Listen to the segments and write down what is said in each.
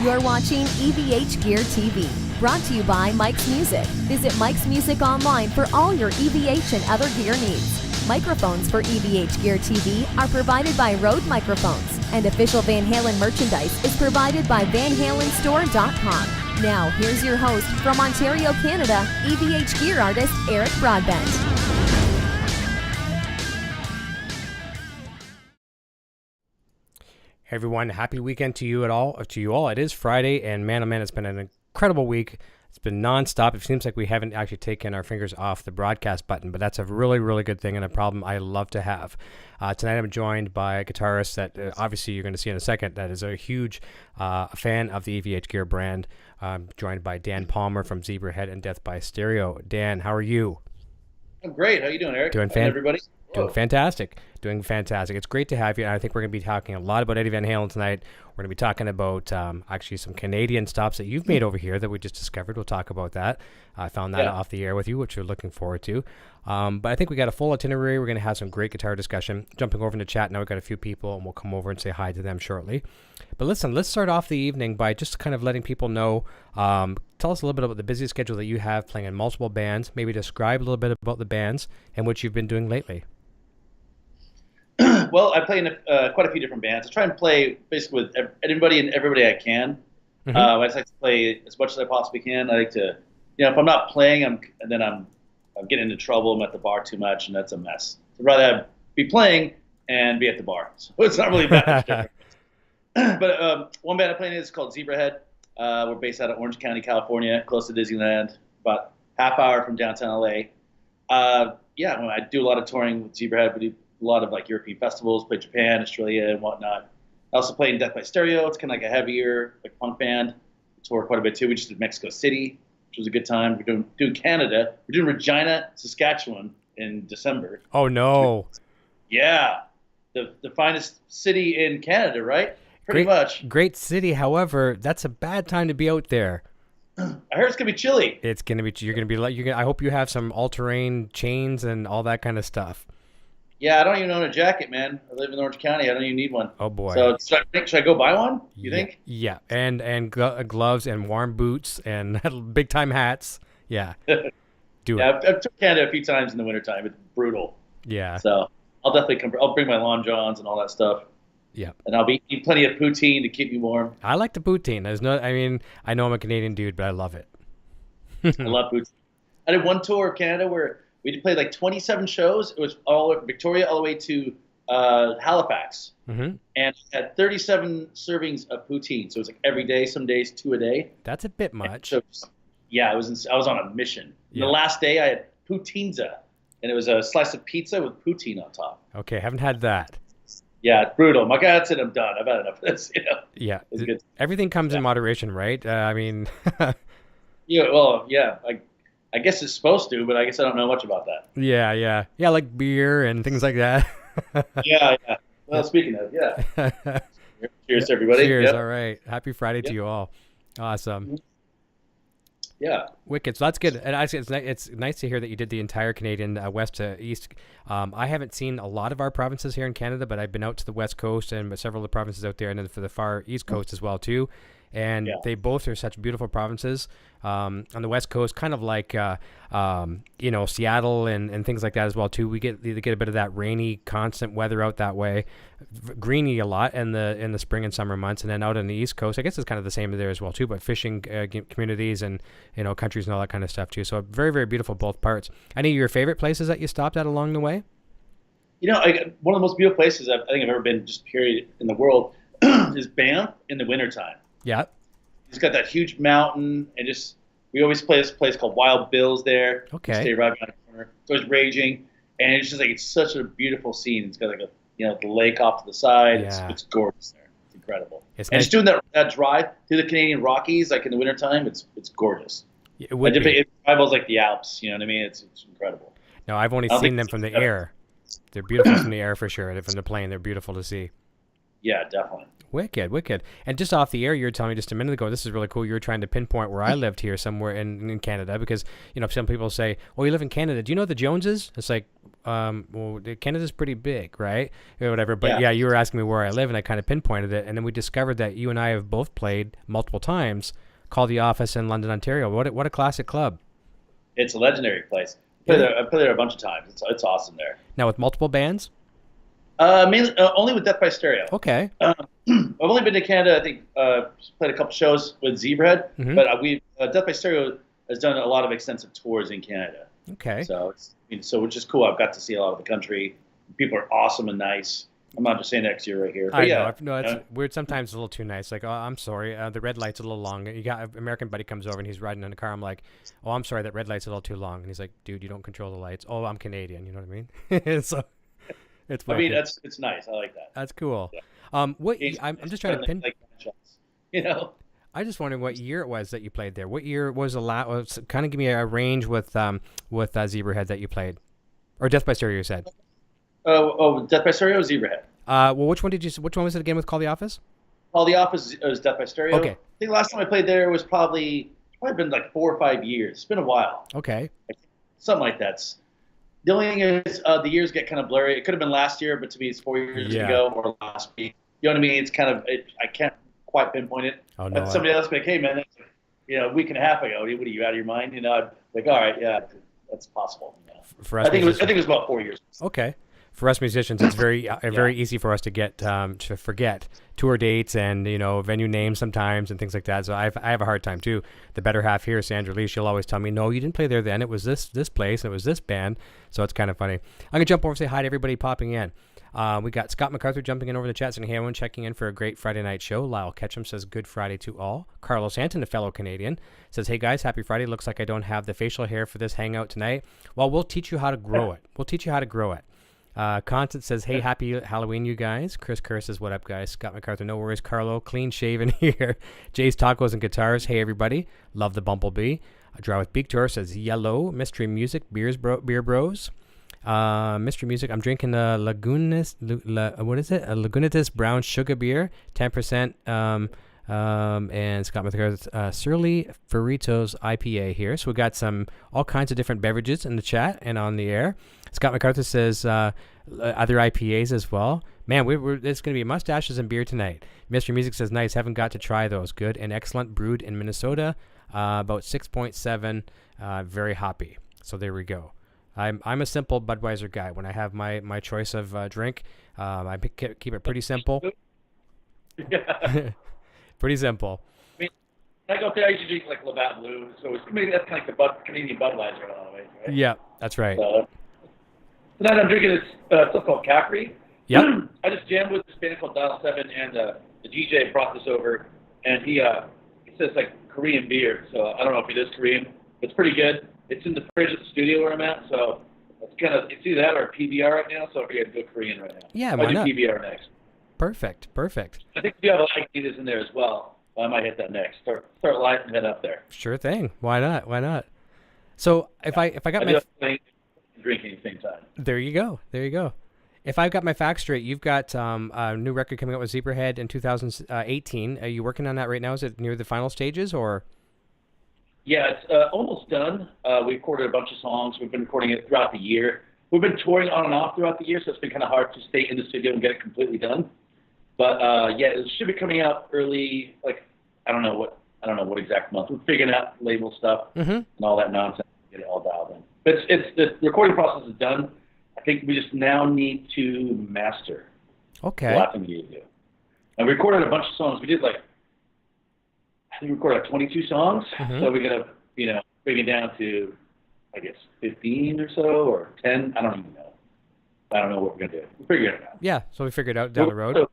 You're watching EVH Gear TV, brought to you by Mike's Music. Visit Mike's Music online for all your EVH and other gear needs. Microphones for EVH Gear TV are provided by Rode Microphones, and official Van Halen merchandise is provided by VanHalenStore.com. Now, here's your host from Ontario, Canada, EVH Gear artist Eric Broadbent. Hey everyone, happy weekend to you all. It is Friday, and man, oh man, it's been an incredible week. It's been nonstop. It seems like we haven't actually taken our fingers off the broadcast button, but that's a really, really good thing and a problem I love to have. Tonight I'm joined by a guitarist that obviously you're going to see in a second that is a huge fan of the EVH Gear brand. I'm joined by Dan Palmer from Zebrahead and Death by Stereo. Dan, how are you? I'm great. How you doing, Eric? Everybody? Doing fantastic. It's great to have you. And I think we're going to be talking a lot about Eddie Van Halen tonight. We're going to be talking about actually some Canadian stops that you've made over here that we just discovered. We'll talk about that. I found that off the air with you, which we're looking forward to. But I think we got a full itinerary. We're going to have some great guitar discussion. Jumping over into chat now, we've got a few people, and we'll come over and say hi to them shortly. But listen, let's start off the evening by just kind of letting people know. Tell us a little bit about the busy schedule that you have playing in multiple bands. Maybe describe a little bit about the bands and what you've been doing lately. Well, I play in quite a few different bands. I try and play basically with anybody and everybody I can. Mm-hmm. I just like to play as much as I possibly can. I like to, if I'm not playing, I'm getting into trouble. I'm at the bar too much, and that's a mess. So I'd rather be playing and be at the bar. So it's not really that much different. But one band I play in is called Zebrahead. We're based out of Orange County, California, close to Disneyland, about half hour from downtown LA. I do a lot of touring with Zebrahead. We do a lot of European festivals, play Japan, Australia, and whatnot. I also play in Death by Stereo. It's kind of like a heavier punk band. We tour quite a bit too. We just did Mexico City, which was a good time. We're doing Canada. We're doing Regina, Saskatchewan in December. Oh no! Yeah, the finest city in Canada, right? Pretty much. Great city. However, that's a bad time to be out there. I heard it's gonna be chilly. It's gonna be. You're gonna be. I hope you have some all-terrain chains and all that kind of stuff. Yeah, I don't even own a jacket, man. I live in Orange County. I don't even need one. Oh boy! So should I go buy one? You think? Yeah, and gloves and warm boots and big time hats. Yeah, do it. I've took Canada a few times in the wintertime. It's brutal. Yeah. So I'll definitely come. I'll bring my Long Johns and all that stuff. Yeah. And I'll be eating plenty of poutine to keep me warm. I like the poutine. I know I'm a Canadian dude, but I love it. I love poutine. I did one tour of Canada where we played 27 shows. It was all Victoria all the way to Halifax. Mm-hmm. And I had 37 servings of poutine. So it was every day, some days 2 a day. That's a bit much. So, I was on a mission. Yeah. The last day I had poutinza, and it was a slice of pizza with poutine on top. Okay, haven't had that. Yeah, it's brutal. My God said I'm done. I've had enough of this. Yeah, everything comes in moderation, right? Yeah, I guess it's supposed to, but I guess I don't know much about that. Yeah, like beer and things like that. Yeah. Well, speaking of, cheers to everybody. Cheers. Yep. All right. Happy Friday to you all. Awesome. Yeah. Wicked. So that's good. And actually, it's nice to hear that you did the entire Canadian west to east. I haven't seen a lot of our provinces here in Canada, but I've been out to the west coast and several of the provinces out there, and then for the far east coast as well too. And they both are such beautiful provinces. On the west coast, kind of like Seattle and things like that as well too. We get a bit of that rainy, constant weather out that way, greeny a lot in the spring and summer months. And then out on the east coast, I guess it's kind of the same there as well too. But fishing communities and countries and all that kind of stuff too. So very, very beautiful both parts. Any of your favorite places that you stopped at along the way? One of the most beautiful places I think I've ever been, just period, in the world, is Banff in the wintertime. Yeah. It's got that huge mountain, and we always play this place called Wild Bill's there. Okay. Stay right behind the corner. It's always raging, and it's just it's such a beautiful scene. It's got the lake off to the side. Yeah. It's gorgeous there. It's incredible. It's and nice. Just doing that drive through the Canadian Rockies, in the wintertime, it's gorgeous. It would be. It rivals the Alps. You know what I mean? It's incredible. No, I've only seen them from the air. They're beautiful from the air for sure. From the plane, they're beautiful to see. Yeah, definitely. Wicked. And just off the air, you were telling me just a minute ago, this is really cool. You were trying to pinpoint where I lived here somewhere in Canada because, some people say, oh, you live in Canada. Do you know the Joneses? It's like, well, Canada's pretty big, right? Or whatever. But yeah, you were asking me where I live and I kind of pinpointed it. And then we discovered that you and I have both played multiple times Call the Office in London, Ontario. What a classic club. It's a legendary place. I played there a bunch of times. It's awesome there. Now with multiple bands? Mainly, only with Death by Stereo. Okay. I've only been to Canada. I think played a couple shows with Zebrahead, but Death by Stereo has done a lot of extensive tours in Canada. Okay. So which is cool. I've got to see a lot of the country. People are awesome and nice. I'm not just saying that 'cause you're right here. But I know. No, it's weird. Sometimes it's a little too nice. Like, oh, I'm sorry. The red light's a little long. You got an American buddy comes over and he's riding in the car. I'm like, oh, I'm sorry. That red light's a little too long. And he's like, dude, you don't control the lights. Oh, I'm Canadian. You know what I mean? So it's. I mean, it's nice. I like that. That's cool. Yeah. I'm just trying to pin. Like, I just wondering what year it was that you played there. What year was the last? Kind of give me a range with Zebrahead that you played, or Death by Stereo. You said. Death by Stereo, Zebrahead. Well, which one was it again with Call the Office? Call the Office was Death by Stereo. Okay. I think the last time I played there was probably been like 4 or 5 years. It's been a while. Okay. Something like that. The only thing is the years get kind of blurry. It could have been last year, but to me it's 4 years ago or last week. You know what I mean? It's kind of I can't quite pinpoint it. Oh, no, but somebody else be like, hey man, that's, a week and a half ago. What are you out of your mind? I'd like, all right, yeah, that's possible. For us, I think it was about 4 years. Okay. For us musicians, it's very easy for us to get to forget tour dates and venue names sometimes and things like that. So I have a hard time too. The better half here, Sandra Lee, she'll always tell me, no, you didn't play there then. It was this place. And it was this band. So it's kind of funny. I'm gonna jump over and say hi to everybody popping in. We got Scott MacArthur jumping in over the chat, saying Halen checking in for a great Friday night show. Lyle Ketchum says good Friday to all. Carlo Santin, a fellow Canadian, says, hey guys, happy Friday. Looks like I don't have the facial hair for this hangout tonight. Well, we'll teach you how to grow it. Constance says, hey, happy Halloween, you guys. Chris Kerr says, what up, guys? Scott MacArthur, no worries. Carlo, clean shaven here. Jay's Tacos and Guitars, hey, everybody. Love the Bumblebee. Draw with Beak Tour says, yellow. Mystery Music, Beer Bros. Mystery Music, I'm drinking a Lagunitas brown sugar beer, 10%. And Scott MacArthur, Surly Burritos IPA here. So we got all kinds of different beverages in the chat and on the air. Scott MacArthur says other IPAs as well. Man, it's going to be mustaches and beer tonight. Mystery Music says, nice, haven't got to try those. Good and excellent, brewed in Minnesota, about 6.7, very hoppy. So there we go. I'm a simple Budweiser guy. When I have my choice of drink, I keep it pretty simple. Pretty simple. I mean, I go there, I usually drink like Labatt Blue, so maybe that's kind of like the Canadian Budweiser in a lot of ways, right? Yeah, that's right. Tonight I'm drinking this stuff called Capri. Yep. I just jammed with this band called Dial 7, and the DJ brought this over, and he says like Korean beer, so I don't know if it is Korean, but it's pretty good. It's in the fridge at the studio where I'm at, so it's kind of, it's either that or PBR right now, so we're going to go Korean right now. Yeah, why I'll do not? PBR next. Perfect. I think we have a Lagunitas in there as well. I might hit that next. Start lighting that up there. Sure thing. Why not? So if I got my drinking at the same time. There you go. If I've got my facts straight, you've got a new record coming out with Zebrahead in 2018. Are you working on that right now? Is it near the final stages or? Yeah, it's almost done. We recorded a bunch of songs. We've been recording it throughout the year. We've been touring on and off throughout the year, so it's been kind of hard to stay in the studio and get it completely done. But yeah, it should be coming out early. Like I don't know what exact month. We're figuring out label stuff and all that nonsense. Get it all dialed in. But it's the recording process is done. I think we just now need to master. Okay. The last thing we need to do. And we recorded a bunch of songs. We did I think we recorded 22 songs. So we gotta bring it down to I guess 15 or so or 10. I don't even know. I don't know what we're gonna do. We'll figure it out. Yeah. So we figured it out down the road. So,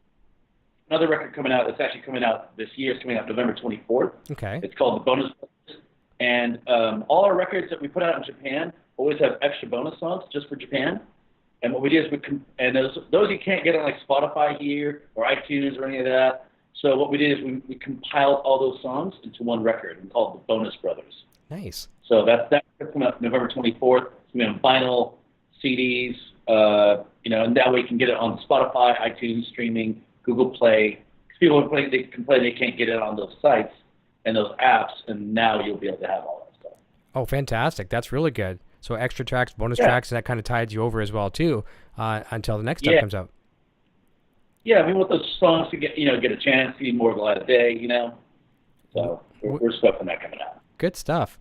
another record coming out. It's actually coming out this year. It's coming out November 24th. Okay. It's called The Bonus Brothers. And all our records that we put out in Japan always have extra bonus songs just for Japan. And what we did is those you can't get on like Spotify here or iTunes or any of that. So what we did is we compiled all those songs into one record and called The Bonus Brothers. Nice. So that's coming out November 24th. It's going to be on vinyl, CDs, and that way you can get it on Spotify, iTunes, streaming, Google Play. People they complain they can't get it on those sites and those apps, and now you'll be able to have all that stuff. Oh, fantastic! That's really good. So extra tracks, bonus tracks, and that kind of tides you over as well too, until the next stuff comes out. Yeah, we want those songs to get a chance to see more of the light of day. So we're stuffing that coming out. Good stuff.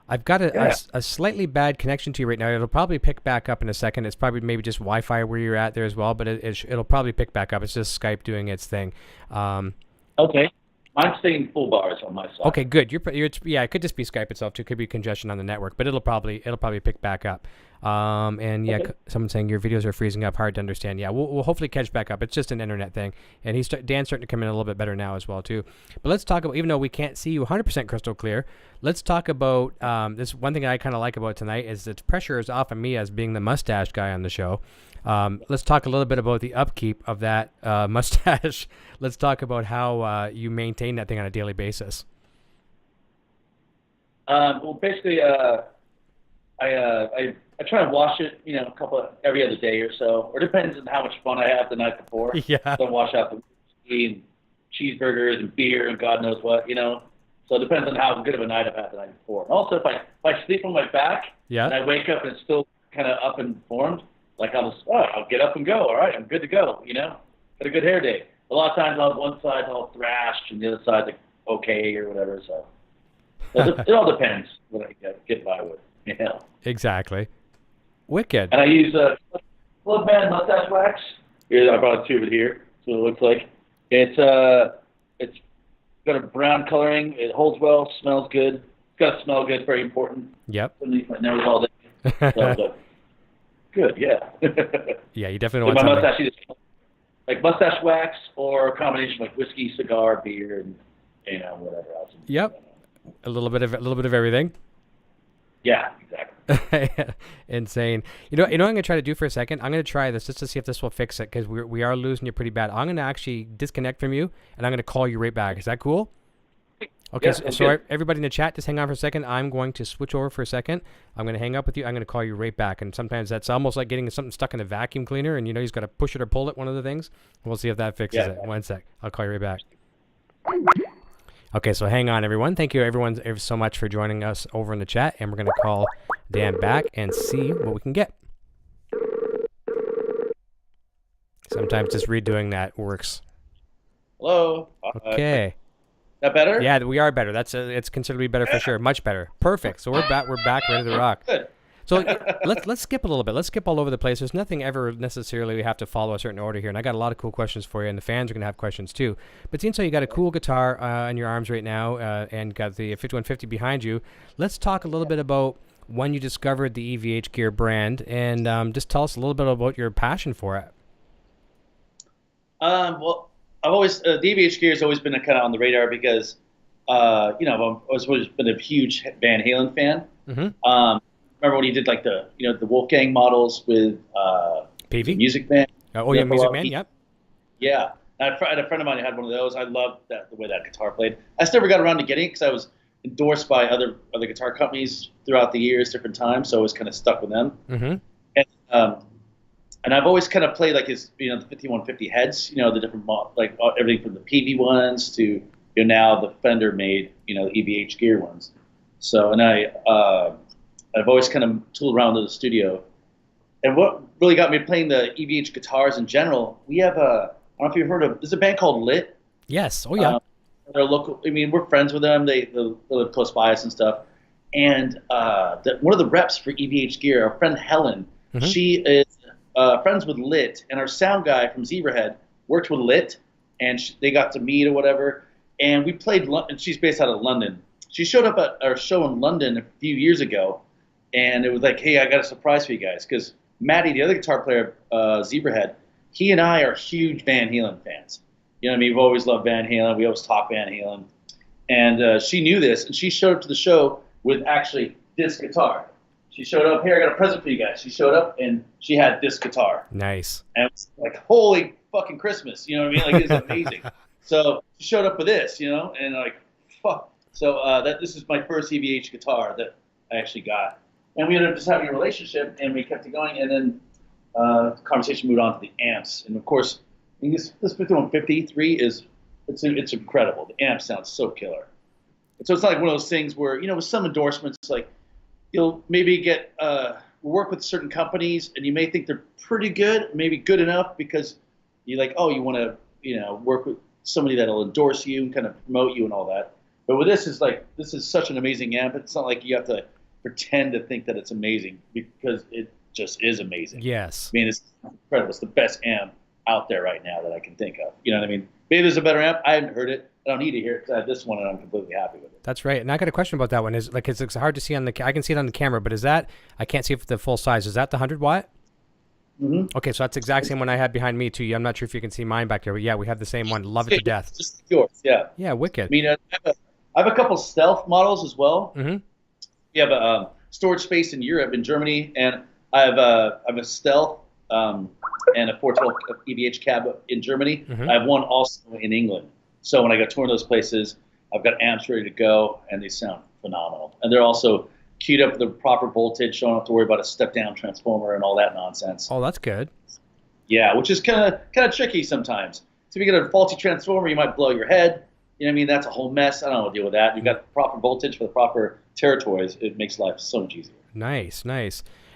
I've got a slightly bad connection to you right now. It'll probably pick back up in a second. It's probably maybe just Wi-Fi where you're at there as well, but it'll probably pick back up. It's just Skype doing its thing. Okay. I'm staying full bars on my side. Okay, good. It could just be Skype itself too. It could be congestion on the network, but it'll probably pick back up. Someone's saying your videos are freezing up, hard to understand. Yeah, we'll hopefully catch back up. It's just an internet thing, and Dan's starting to come in a little bit better now as well too. But let's talk about, even though we can't see you 100% crystal clear, let's talk about this. One thing I kind of like about tonight is that pressure is off of me as being the mustache guy on the show. Let's talk a little bit about the upkeep of that mustache. Let's talk about how you maintain that thing on a daily basis. Well, basically, I try and wash it, every other day or so, or depends on how much fun I have the night before. Yeah. So I wash out the whiskey and cheeseburgers and beer and God knows what, So it depends on how good of a night I've had the night before. And also, if I sleep on my back and I wake up and it's still kind of up and formed, like I'll get up and go. All right, I'm good to go. Got a good hair day. A lot of times on one side all thrashed and the other side's like okay or whatever. So it all depends what I get by with. Exactly. Wicked. And I use Bloodband mustache wax. Here, I brought a tube of it here. So it looks like it's got a brown coloring. It holds well, smells good. It's got to smell good. Very important. Yep. Underneath my nose all day. So, good, yeah. Yeah, you definitely want my something. mustache is like mustache wax or a combination like whiskey, cigar, beer, and whatever else. Yep. A little bit of everything. Yeah, exactly. Insane. I'm going to try to do for a second? I'm going to try this just to see if this will fix it, because we are losing you pretty bad. I'm going to actually disconnect from you, and I'm going to call you right back. Is that cool? Okay, yeah, so everybody in the chat, just hang on for a second. I'm going to switch over for a second. I'm going to hang up with you. I'm going to call you right back. And sometimes that's almost like getting something stuck in a vacuum cleaner, and he's got to push it or pull it, one of the things. We'll see if that fixes it. 1 sec. I'll call you right back. Okay, so hang on, everyone. Thank you, everyone, so much for joining us over in the chat, and we're going to call Dan back and see what we can get. Sometimes just redoing that works. Hello. Okay. That better? Yeah, we are better. It's considerably better for sure. Much better. Perfect. So we're back. We're back, ready to rock. Good. So let's skip a little bit. Let's skip all over the place. There's nothing ever necessarily we have to follow a certain order here, and I got a lot of cool questions for you, and the fans are going to have questions too. But since you got a cool guitar in your arms right now, and got the 5150 behind you, let's talk a little bit about when you discovered the EVH Gear brand, and just tell us a little bit about your passion for it. Well, I've always the EVH Gear has always been kind of on the radar because, I've always been a huge Van Halen fan. Mm-hmm. Remember when he did like the Wolfgang models with PV? Music Man? Music Man, yep. Yeah. And I had a friend of mine who had one of those. I loved the way that guitar played. I just never got around to getting it because I was endorsed by other guitar companies throughout the years, different times, so I was kind of stuck with them. Mm-hmm. And I've always kind of played like his, the 5150 heads, the different like everything from the PV ones to now the Fender made EVH Gear ones. So and I've always kind of tooled around to the studio. And what really got me playing the EVH guitars in general, we have I don't know if you've heard of, there's a band called Lit. Yes. Oh, yeah. They're local. I mean, we're friends with them. They live close by us and stuff. And one of the reps for EVH Gear, our friend Helen, mm-hmm. she is friends with Lit. And our sound guy from Zebrahead worked with Lit. And they got to meet or whatever. And we played, and she's based out of London. She showed up at our show in London a few years ago. And it was like, hey, I got a surprise for you guys. Because Matty, the other guitar player, Zebrahead, he and I are huge Van Halen fans. You know what I mean? We've always loved Van Halen. We always talk Van Halen. And she knew this, and she showed up to the show with actually this guitar. She showed up, here, I got a present for you guys. She showed up, and she had this guitar. Nice. And it was like, holy fucking Christmas. You know what I mean? Like, it's amazing. So she showed up with this, and like, fuck. So this is my first EVH guitar that I actually got. And we ended up just having a relationship, and we kept it going. And then the conversation moved on to the amps. And, of course, This 5153 it's incredible. The amp sounds so killer. And so it's not like one of those things where, with some endorsements, like you'll maybe get work with certain companies and you may think they're pretty good, maybe good enough because you you want to, work with somebody that'll endorse you and kind of promote you and all that. But with this is such an amazing amp. It's not like you have to pretend to think that it's amazing because it just is amazing. Yes. I mean, it's incredible. It's the best amp out there right now that I can think of. You know what I mean? Maybe there's a better amp. I haven't heard it. I don't need to hear it because I have this one and I'm completely happy with it. That's right. And I got a question about that one. It's hard to see on I can see it on the camera, but I can't see it for the full size. Is that the 100 watt? Mm-hmm. Okay, so that's the exact same one I had behind me too. I'm not sure if you can see mine back there, but yeah, we have the same one. Love it to death. Just like yours, yeah. Yeah, wicked. I mean, I have a couple stealth models as well. Mm-hmm. We have a storage space in Europe, in Germany, and I have a stealth and a 412 EVH cab in Germany. Mm-hmm. I have one also in England. So when I go touring those places, I've got amps ready to go, and they sound phenomenal. And they're also queued up with the proper voltage, so I don't have to worry about a step-down transformer and all that nonsense. Oh, that's good. Yeah, which is kind of tricky sometimes. So if you get a faulty transformer, you might blow your head. You know what I mean? That's a whole mess. I don't want to deal with that. You've got proper voltage for the proper territories. It makes life so much easier. Nice.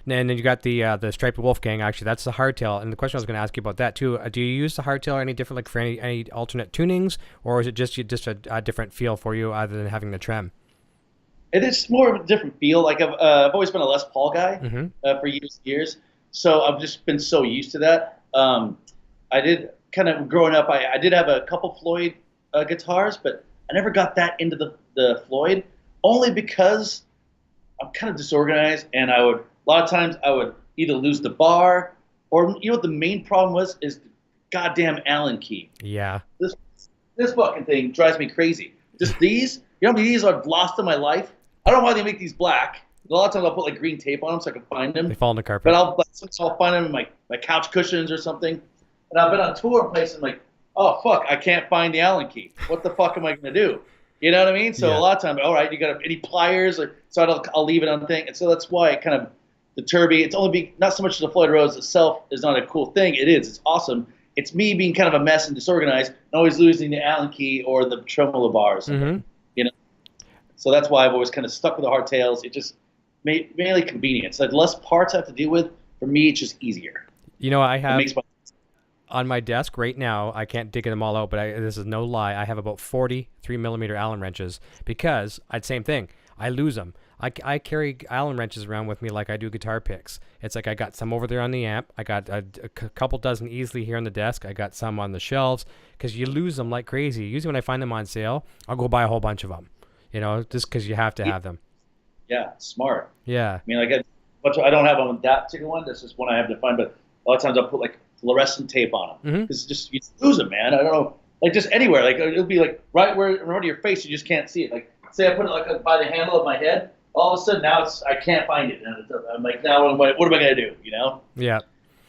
And then you got the striped Wolfgang. Actually, that's the hardtail. And the question I was going to ask you about that too. Do you use the hardtail any different, like for any alternate tunings, or is it just a different feel for you other than having the trem? It is more of a different feel. Like I've always been a Les Paul guy for years. So I've just been so used to that. I did kind of growing up. I did have a couple Floyd guitars, but I never got that into the Floyd, only because I'm kind of disorganized, and a lot of times I would either lose the bar, or what the main problem is the goddamn Allen key. Yeah. This fucking thing drives me crazy. Just these, how many of these I've lost in my life? I don't know why they make these black. A lot of times I'll put like green tape on them so I can find them. They fall on the carpet. But I'll find them in my couch cushions or something. And I've been on tour places and like, oh fuck, I can't find the Allen key. What the fuck am I gonna do? You know what I mean? So Yeah. a lot of times, all right, you got any pliers? So I'll leave it on thing. And so that's why I kind of the Turby. It's only not so much the Floyd Rose itself is not a cool thing. It is. It's awesome. It's me being kind of a mess and disorganized and always losing the Allen key or the tremolo bars. Mm-hmm. So that's why I've always kind of stuck with the hardtails. It just mainly convenience. Like less parts I have to deal with. For me, it's just easier. I have on my desk right now. I can't dig them all out, but this is no lie. I have about 40 3mm Allen wrenches because same thing. I lose them. I carry Allen wrenches around with me like I do guitar picks. It's like I got some over there on the amp. I got a couple dozen easily here on the desk. I got some on the shelves because you lose them like crazy. Usually when I find them on sale, I'll go buy a whole bunch of them. Just because you have to have them. Yeah, smart. Yeah. I mean, I don't have them on that particular one. That's just one I have to find. But a lot of times I'll put like fluorescent tape on them because you lose them, man. I don't know, like just anywhere. Like it'll be like right where in front of your face, you just can't see it. Like say I put it like by the handle of my head. All of a sudden now I can't find it. And I'm like, now what am I gonna do? Yeah.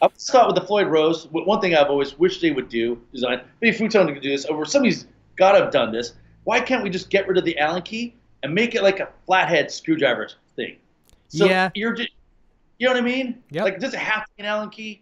I would start with the Floyd Rose. One thing I've always wished they would do is maybe Futon could do this, or somebody's got to have done this. Why can't we just get rid of the Allen key and make it like a flathead screwdriver thing? So yeah. You know what I mean? Yep. Like, does it have to be an Allen key?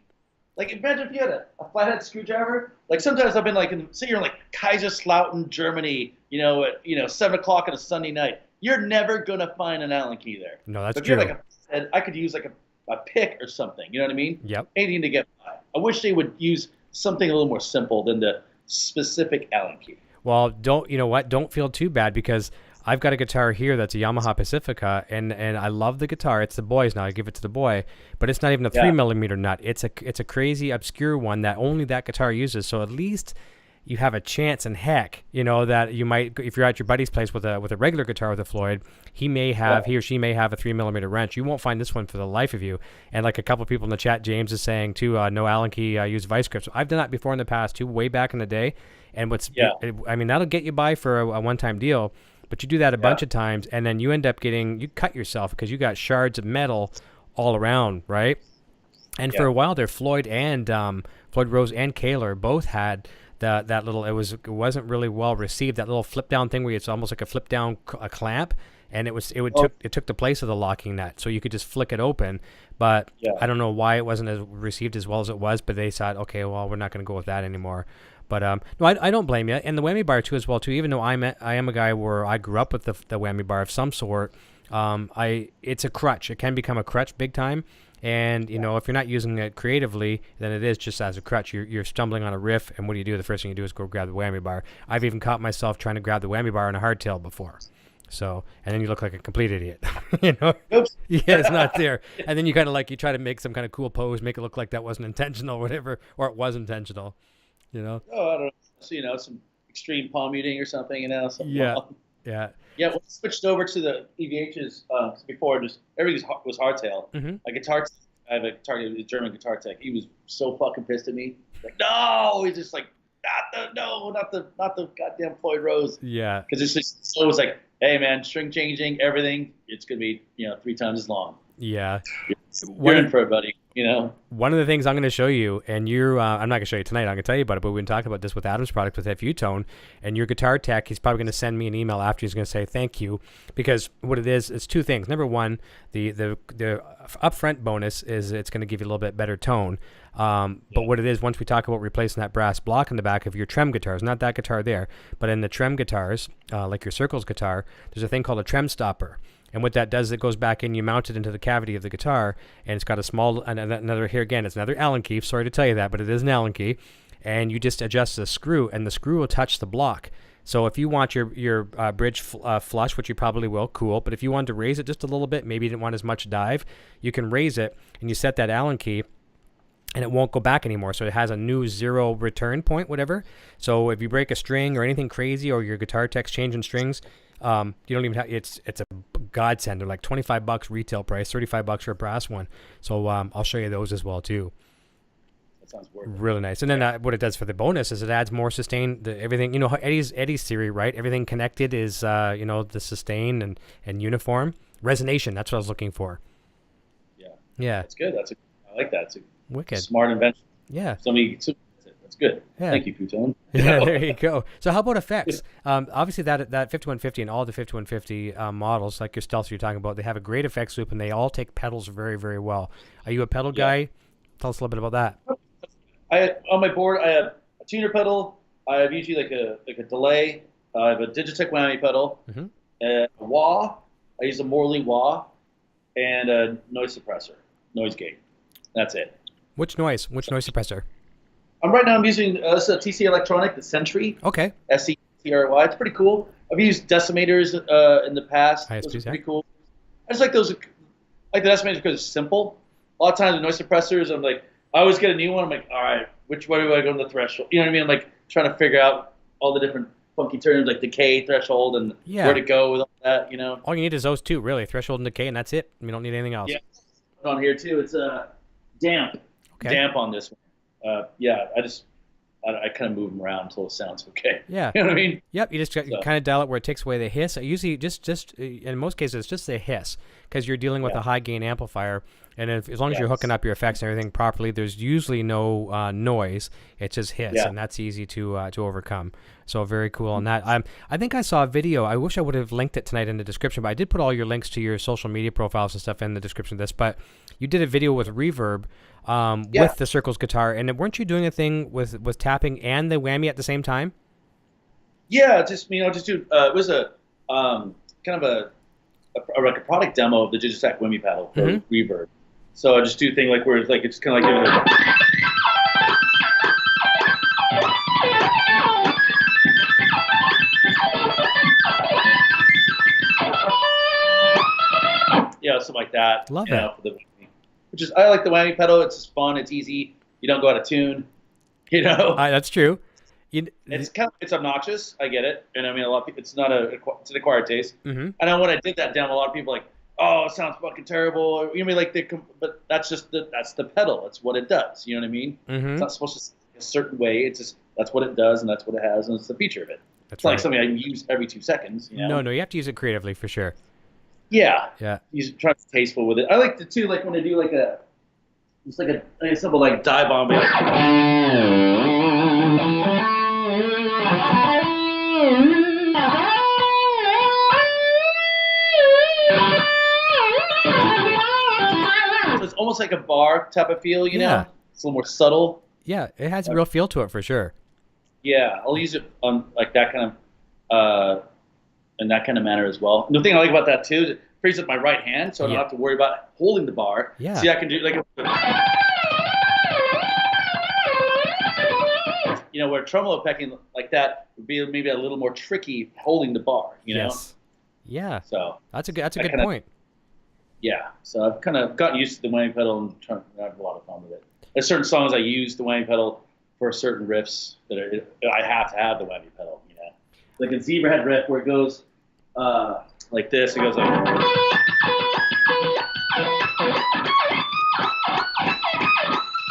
Like, imagine if you had a flathead screwdriver. Like, sometimes I've been like, say you're in like Kaiserslautern, Germany, at 7 o'clock on a Sunday night. You're never gonna find an Allen key there. No, that's but if true. You're like I could use like a pick or something. You know what I mean? Yep. Anything to get by. I wish they would use something a little more simple than the specific Allen key. Well, don't feel too bad because I've got a guitar here that's a Yamaha Pacifica, and I love the guitar. It's the boy's now. I give it to the boy, but it's not even a 3mm nut. It's a crazy obscure one that only that guitar uses. So at least you have a chance, and heck, that you might, if you're at your buddy's place with a regular guitar with a Floyd, he or she may have a 3mm wrench. You won't find this one for the life of you. And like a couple of people in the chat, James is saying too, no Allen key, use vice grips. I've done that before in the past too, way back in the day. And that'll get you by for a one-time deal. But you do that a bunch of times, and then you end up you cut yourself because you got shards of metal all around, right? And for a while there, Floyd Rose and Kaler both had that little. It wasn't really well received. That little flip down thing where it's almost like a flip down a clamp, and it took the place of the locking nut, so you could just flick it open. But I don't know why it wasn't as received as well as it was, but they thought, okay, well, we're not going to go with that anymore. But no, I don't blame you. And the whammy bar too as well too. Even though I am a guy where I grew up with the whammy bar of some sort, it's a crutch. It can become a crutch big time. And you know, if you're not using it creatively, then it is just as a crutch. You're stumbling on a riff, and what do you do? The first thing you do is go grab the whammy bar. I've even caught myself trying to grab the whammy bar on a hardtail before. So, and then you look like a complete idiot, you know? Oops. Yeah, it's not there. And then you kind of you try to make some kind of cool pose, make it look like that wasn't intentional or whatever, or it was intentional, you know? Oh, I don't know. So, you know, some extreme palm muting or something, you know? Something wrong. Yeah. Yeah, when I switched over to the EVHs before, just everything was hardtail. Mm-hmm. A guitar, I have a German guitar tech. He was so fucking pissed at me. Like, no, he's just like, not the goddamn Floyd Rose. Yeah. Because it's just so it was like, hey man, string changing, everything, it's gonna be 3 times as long. Yeah. You're in for it, buddy. You know. One of the things I'm going to show you, and I'm not going to show you tonight. I'm going to tell you about it, but we've been talking about this with Adam's product with FU Tone, and your guitar tech. He's probably going to send me an email after. He's going to say thank you, because what it is, it's two things. Number one, the upfront bonus is it's going to give you a little bit better tone. But what it is, once we talk about replacing that brass block in the back of your trem guitars, not that guitar there, but in the trem guitars, like your Circles guitar, there's a thing called a trem stopper. And what that does, it goes back in, you mount it into the cavity of the guitar, and it's got a small, another, here again, it's another Allen key. Sorry to tell you that, but it is an Allen key. And you just adjust the screw, and the screw will touch the block. So if you want your bridge flush, which you probably will, cool. But if you wanted to raise it just a little bit, maybe you didn't want as much dive, you can raise it, and you set that Allen key, and it won't go back anymore. So it has a new zero return point, whatever. So if you break a string or anything crazy, or your guitar tech's changing strings, you don't even have, it's a godsend. They're like $25 retail price, $35 for a brass one. So I'll show you those as well too. That sounds worth it. Really nice. And then what it does for the bonus is it adds more sustain. Everything, you know, Eddie's theory, right? Everything connected is the sustain and uniform resonation. That's what I was looking for. Yeah. That's good. I like that. It's a wicked smart invention. Yeah. That's good. Yeah. Thank you, Futon. Yeah, there you go. So how about effects? Obviously that 5150 and all the 5150 models, like your Stealth you're talking about, they have a great effects loop, and they all take pedals very, very well. Are you a pedal guy? Tell us a little bit about that. On my board, I have a tuner pedal. I have usually like a delay. I have a Digitech whammy pedal. Mm-hmm. A wah. I use a Morley wah, and a noise gate. That's it. Which noise suppressor? Right now I'm using a TC Electronic, the Sentry. Okay. SETRY. It's pretty cool. I've used decimators in the past. ISPs, those are pretty cool. I just like those. Like the decimators because it's simple. A lot of times with noise suppressors, I'm like, I always get a new one. I'm like, all right, which way do I go to the threshold? You know what I mean? I'm like trying to figure out all the different funky terms like decay, threshold, and where to go with all that. You know. All you need is those two, really, threshold and decay, and that's it. You don't need anything else. Yeah. On here too, it's damp. Okay. Damp on this one. I kind of move them around until it sounds okay. Yeah. You know what I mean? Yep. You just kind of dial it where it takes away the hiss. Usually, just in most cases, it's just the hiss because you're dealing with a high gain amplifier, and as long as you're hooking up your effects and everything properly, there's usually no noise. It's just hiss, and that's easy to overcome. So very cool on that. I think I saw a video. I wish I would have linked it tonight in the description, but I did put all your links to your social media profiles and stuff in the description of this. But you did a video with reverb. With the Circles guitar, and weren't you doing a thing with tapping and the whammy at the same time? Yeah, just do. It was a kind of a product demo of the Digitech whammy paddle for reverb. So I just do a thing like where it's like it's kind of like giving it something like that. Love that. I like the whammy pedal. It's just fun. It's easy. You don't go out of tune. You know. That's true. It's obnoxious. I get it. And I mean, a lot of people. It's an acquired taste. Mm-hmm. And when I did that demo, a lot of people were like, oh, it sounds fucking terrible. You know, but that's the pedal. That's what it does. You know what I mean? Mm-hmm. It's not supposed to sound a certain way. It's just that's what it does, and that's what it has, and it's the feature of it. It's not like something I can use every 2 seconds. You know? No, you have to use it creatively for sure. Yeah. Yeah. Try to be tasteful with it. I like to like when I do like a simple like dive bomb. almost like a bar type of feel, you Yeah. know? It's a little more subtle. Yeah, it has a real feel to it for sure. Yeah, I'll use it on like that kind of in that kind of manner as well. And the thing I like about that too is it frees up my right hand, so I don't have to worry about holding the bar. Yeah. See, I can do like you know, where tremolo pecking like that would be maybe a little more tricky holding the bar, you know? Yeah. So That's a good point. Yeah. So I've kind of gotten used to the whammy pedal and trying to have a lot of fun with it. There's certain songs I use the whammy pedal for certain riffs that I have to have the whammy pedal, you know? Like a Zebrahead riff where it goes like this, it goes like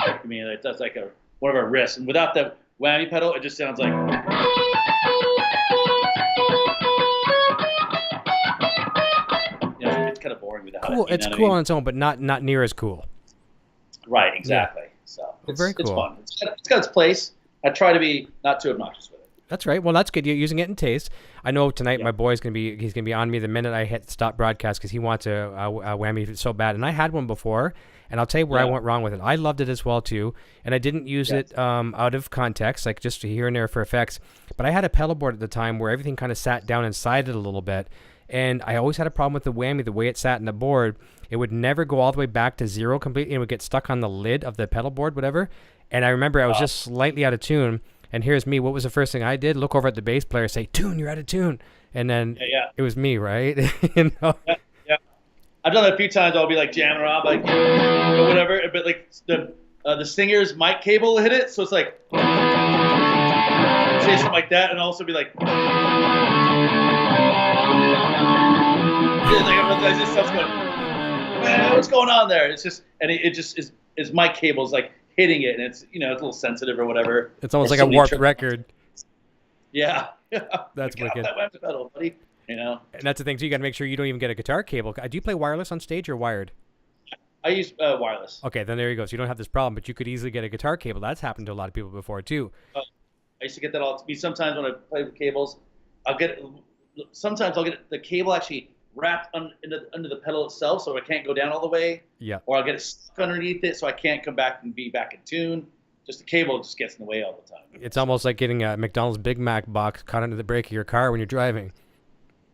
I mean, that's like one of our riffs, and without the whammy pedal, it just sounds like. You know, it's kind of boring without Cool. it. It's cool on its own, but not near as cool. Right. Exactly. Yeah. So very cool. It's fun. It's got its place. I try to be not too obnoxious with it. That's right. Well, that's good. You're using it in taste. I know tonight my boy's he's gonna be on me the minute I hit stop broadcast because he wants a whammy so bad. And I had one before, and I'll tell you where I went wrong with it. I loved it as well too, and I didn't use it out of context, like just here and there for effects. But I had a pedal board at the time where everything kind of sat down inside it a little bit, and I always had a problem with the whammy, the way it sat in the board. It would never go all the way back to zero completely. It would get stuck on the lid of the pedal board, whatever. And I remember I was just slightly out of tune. And here's me. What was the first thing I did? Look over at the bass player, say, "Tune, you're out of tune." And then it was me, right? You know? Yeah. I've done that a few times. I'll be like jamming around, like or whatever. But like the singer's mic cable hit it, so it's like say something like that, and I'll also be like, I just starts going, man, what's going on there? It's just and it just is mic cable's like hitting it, and it's it's a little sensitive or whatever. It's almost like a warped record. Yeah. That's wicked. That whammy pedal, buddy. You know. And that's the thing too. You got to make sure you don't even get a guitar cable. Do you play wireless on stage or wired? I use wireless. Okay, then there you go. So you don't have this problem, but you could easily get a guitar cable. That's happened to a lot of people before too. I used to get that all. Sometimes when I play with cables, sometimes I'll get the cable actually wrapped under the pedal itself, so it can't go down all the way. Yeah. Or I'll get it stuck underneath it, so I can't come back and be back in tune. Just the cable just gets in the way all the time. It's almost like getting a McDonald's Big Mac box caught under the brake of your car when you're driving.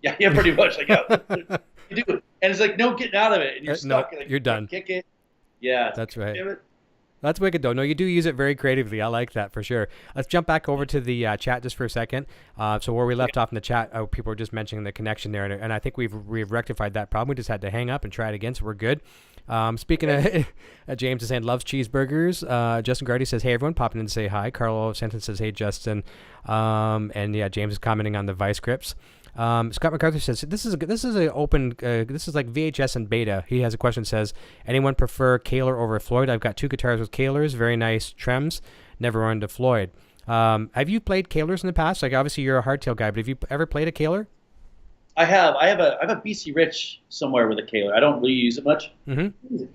Yeah, pretty much. Like, you do it, and it's like no getting out of it, and you're stuck. No, you're done. Kick it. Yeah, that's right. That's wicked, though. No, you do use it very creatively. I like that for sure. Let's jump back over to the chat just for a second. So where we left off in the chat, people were just mentioning the connection there, and I think we've rectified that problem. We just had to hang up and try it again, so we're good. Speaking of, James is saying loves cheeseburgers. Justin Gardy says, hey, everyone, popping in to say hi. Carlo Santin says, hey, Justin. And yeah, James is commenting on the Vice grips. Scott MacArthur says this is a open this is like VHS and beta. He has a question, says anyone prefer Kaler over Floyd? I've got two guitars with Kalers, very nice trems, never run to Floyd. Have you played Kalers in the past? Like obviously you're a hardtail guy, but have you ever played a Kaler? I have a BC Rich somewhere with a Kaler. I don't really use it much. Mm-hmm. I can't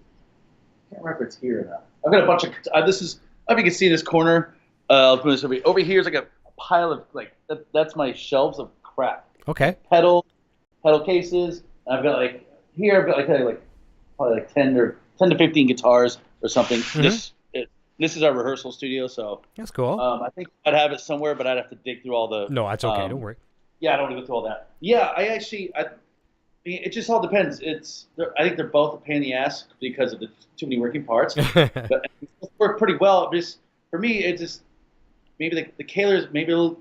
remember if it's here or not. I've got a bunch of this is if you can see this corner. I'll put this over here is like a pile of like that's my shelves of crap. Okay. Pedal cases. I've got like here. I've got like probably like 10 to 15 guitars or something. Mm-hmm. This is our rehearsal studio, so that's cool. I think I'd have it somewhere, but I'd have to dig through all the. No, that's okay. Don't worry. Yeah, I don't want to go through all that. Yeah, it just all depends. I think they're both a pain in the ass because of the too many working parts. But they work pretty well. Just for me, it's just maybe the Kaler's maybe a little.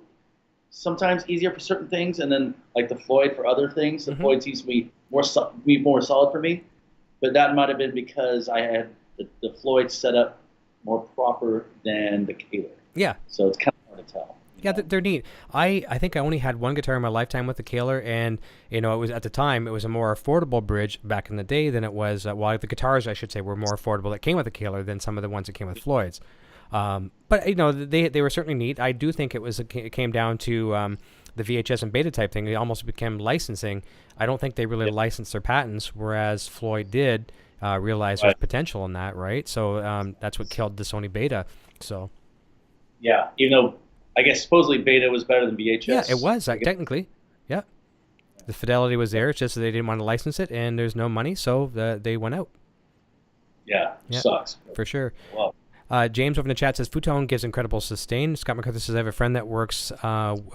Sometimes easier for certain things, and then like the Floyd for other things. The Floyd seems to be more solid for me, but that might have been because I had the Floyd set up more proper than the Kaler. Yeah. So it's kind of hard to tell. Yeah, they're neat. I think I only had one guitar in my lifetime with the Kaler, and it was at the time it was a more affordable bridge back in the day than it was. Well, the guitars I should say were more affordable that came with the Kaler than some of the ones that came with Floyd's. But they were certainly neat. I do think it came down to the VHS and beta type thing. It almost became licensing. I don't think they really licensed their patents, whereas Floyd did realize there's potential in that, right? So that's what killed the Sony beta. So yeah, even though I guess supposedly beta was better than VHS. Yeah, it was technically. Yeah, the fidelity was there. It's just that they didn't want to license it, and there's no money, so they went out. Yeah, Yeah. sucks. For sure. Wow. James over in the chat says, Futon gives incredible sustain. Scott McCarthy says, I have a friend that works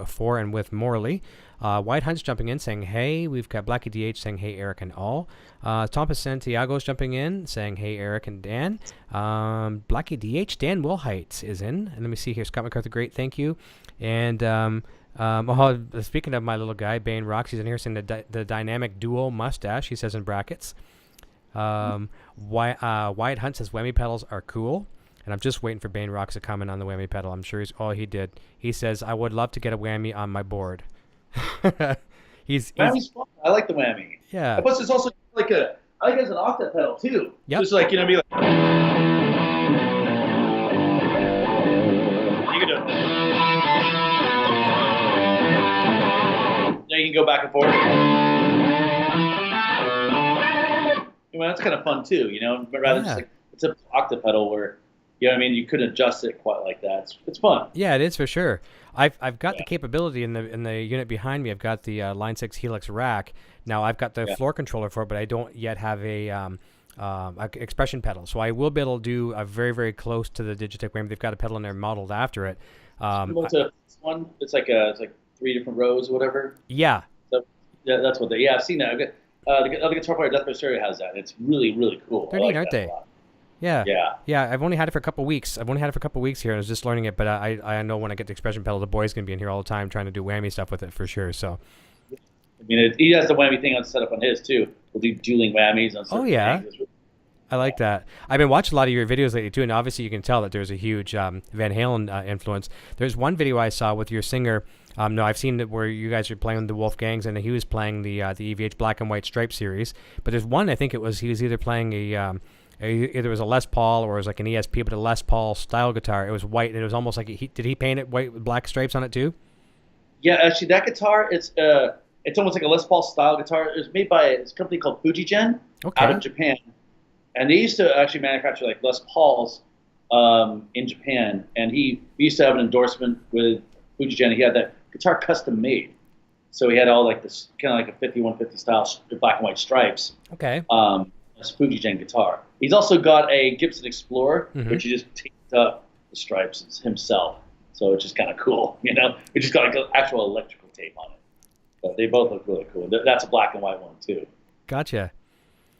for and with Morley. White Hunt's jumping in saying, hey. We've got Blackie DH saying, hey, Eric and all. Thomas Santiago's jumping in saying, hey, Eric and Dan. Blackie DH, Dan Wilhite is in. And let me see here. Scott McCarthy, great, thank you. And speaking of my little guy, Bane Rocks, he's in here saying the dynamic duo mustache, he says in brackets. Wyatt Hunt says, whammy pedals are cool. And I'm just waiting for Bane Rocks to comment on the whammy pedal. I'm sure he did. He says, I would love to get a whammy on my board. he's Whammy's fun. I like the whammy. Yeah. Plus, it's also I like it as an octave pedal too. Yep. Just like, be like. You can do it. Yeah, you can go back and forth. That's kind of fun too, but rather just like it's an octave pedal where, you couldn't adjust it quite like that. It's fun. Yeah, it is for sure. I've got the capability in the unit behind me. I've got the Line 6 Helix rack. Now I've got the floor controller for it, but I don't yet have a expression pedal. So I will be able to do a very, very close to the Digitech whammy. They've got a pedal in there modeled after it. It's like 3 different rows or whatever. Yeah. So, that's what I've seen that. The other guitar player, Death by Stereo, has that. It's really, really cool. They're neat, aren't they? Yeah. Yeah. Yeah, I've only had it for a couple weeks. Here, and I was just learning it, but I know when I get the expression pedal, the boy's going to be in here all the time trying to do whammy stuff with it for sure, so. He has the whammy thing set up on his, too. We'll do dueling whammies on certain things. I like that. I've been watching a lot of your videos lately, too, and obviously you can tell that there's a huge Van Halen influence. There's one video I saw with your singer. I've seen it where you guys are playing the Wolfgangs, and he was playing the EVH Black and White Stripe series. But there's one, I think he was either playing either it was a Les Paul or it was like an ESP, but a Les Paul style guitar. It was white, and it was almost like did he paint it white with black stripes on it too? Yeah, actually, that guitar it's almost like a Les Paul style guitar. It was made by a company called Fujigen out of Japan, and they used to actually manufacture like Les Pauls in Japan. And we used to have an endorsement with Fujigen. He had that guitar custom made, so he had all like this kind of like a 5150 style black and white stripes. Okay. It's Fujigen guitar. He's also got a Gibson Explorer, which he just taped up the stripes himself. So it's just kind of cool, It just got like an actual electrical tape on it. But they both look really cool. That's a black and white one too. Gotcha.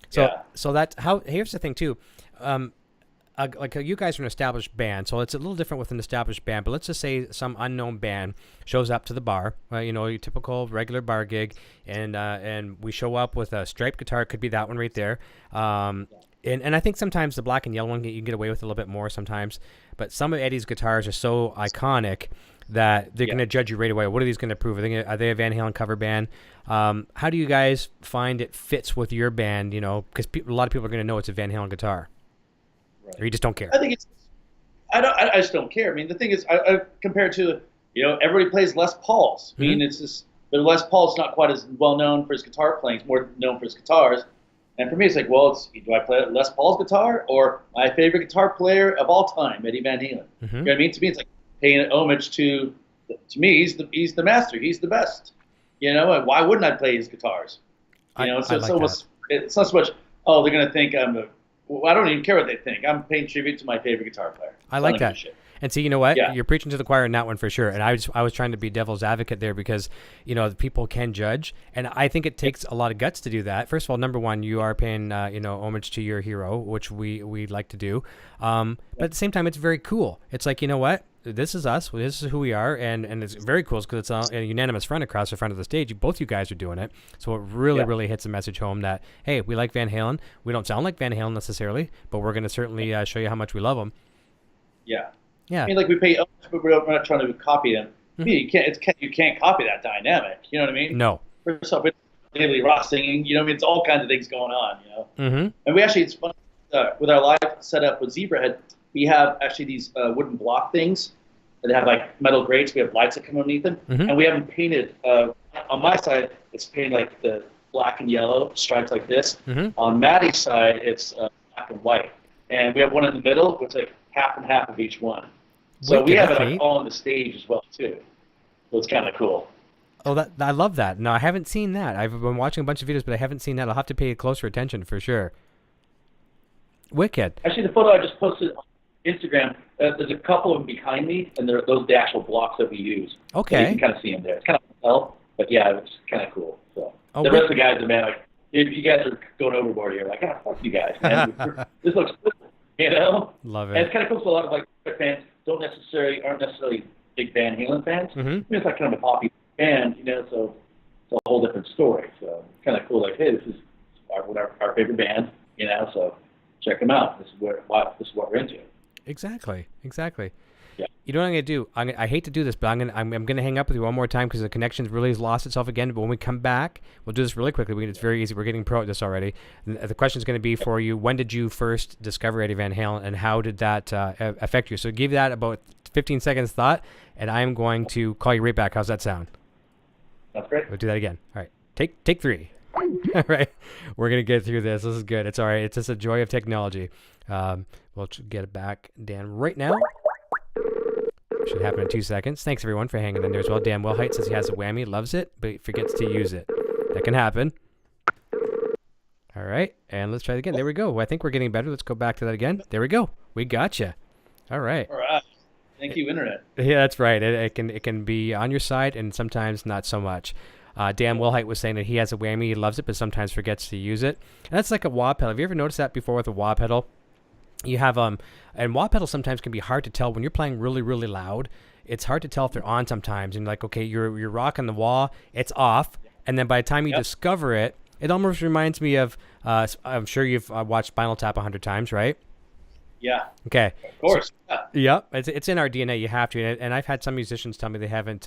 So that's how. Here's the thing too. You guys are an established band, so it's a little different with an established band. But let's just say some unknown band shows up to the bar, your typical regular bar gig, and we show up with a striped guitar. It could be that one right there. And I think sometimes the black and yellow one you can get away with a little bit more sometimes. But some of Eddie's guitars are so iconic that they're going to judge you right away. What are these going to prove? Are they a Van Halen cover band? How do you guys find it fits with your band? Because a lot of people are going to know it's a Van Halen guitar. Right. Or you just don't care. I think I just don't care. The thing is, I compared to, everybody plays Les Pauls. It's just, but Les Paul's not quite as well known for his guitar playing. He's more known for his guitars. And for me, it's like, do I play Les Paul's guitar or my favorite guitar player of all time, Eddie Van Halen? You know what I mean? To me, it's like paying an homage to me. He's the master. He's the best. And why wouldn't I play his guitars? It's not so much. Oh, they're gonna think I'm I don't even care what they think. I'm paying tribute to my favorite guitar player. I like that. And see, you know what? Yeah. You're preaching to the choir in that one for sure. And I was trying to be devil's advocate there because, people can judge. And I think it takes a lot of guts to do that. First of all, number one, you are paying, homage to your hero, which we like to do. But at the same time, it's very cool. It's like, you know what? This is us. This is who we are. And it's very cool because it's a unanimous front across the front of the stage. Both you guys are doing it. So it really, really hits the message home that, hey, we like Van Halen. We don't sound like Van Halen necessarily, but we're going to certainly show you how much we love them. Yeah. Yeah. We pay homage, but we're not trying to copy them. You can't copy that dynamic. You know what I mean? No. First off, it's Daily Ross singing. It's all kinds of things going on. And we actually, it's fun with our live setup with Zebrahead. We have actually these wooden block things that have like metal grates. We have lights that come underneath them, and we haven't painted. On my side, it's painted like the black and yellow stripes like this. On Maddie's side, it's black and white, and we have one in the middle, which is like half and half of each one. So we have it all on the stage as well too. So it's kind of cool. Oh, I love that. No, I haven't seen that. I've been watching a bunch of videos, but I haven't seen that. I'll have to pay closer attention for sure. Wicked. Actually, the photo I just posted on Instagram, there's a couple of them behind me, and those are the actual blocks that we use. Okay. So you can kind of see them there. It's kind of hell, but yeah, it's kind of cool. So the rest of the guys are, man, like, if you guys are going overboard here, like, fuck you guys, man. This looks cool, you know? Love it. And it's kind of cool, so a lot of, like, fans aren't necessarily big Van Halen fans. Mm-hmm. It's like kind of a poppy band, you know, so it's a whole different story. So it's kind of cool, like, hey, this is our favorite band, you know, so check them out. This is what we're into. Exactly. Yeah. You know what I'm gonna do? I hate to do this, but I'm gonna hang up with you one more time because the connection really has lost itself again. But when we come back, we'll do this really quickly. It's very easy. We're getting pro at this already. And the question is going to be for you: when did you first discover Eddie Van Halen, and how did that affect you? So give that about 15 seconds thought, and I'm going to call you right back. How's that sound? That's great. We'll do that again. All right. Take 3. All right. We're going to get through this. This is good. It's all right. It's just a joy of technology. We'll get it back, Dan, right now. Should happen in 2 seconds. Thanks, everyone, for hanging in there as well. Dan Wilhite says he has a whammy, loves it, but forgets to use it. That can happen. All right. And let's try it again. There we go. I think we're getting better. Let's go back to that again. There we go. We gotcha. All right. All right. Thank you, Internet. Yeah, that's right. It can be on your side and sometimes not so much. Dan Wilhite was saying that he has a whammy, he loves it, but sometimes forgets to use it. And that's like a wah pedal. Have you ever noticed that before with a wah pedal? You have and wah pedals sometimes can be hard to tell when you're playing really, really loud. It's hard to tell if they're on sometimes. And like, okay, you're rocking the wah, it's off, and then by the time you discover it, it almost reminds me of. I'm sure you've watched Spinal Tap 100 times, right? Yeah. Okay. Of course. Yeah. It's in our DNA. You have to. And I've had some musicians tell me they haven't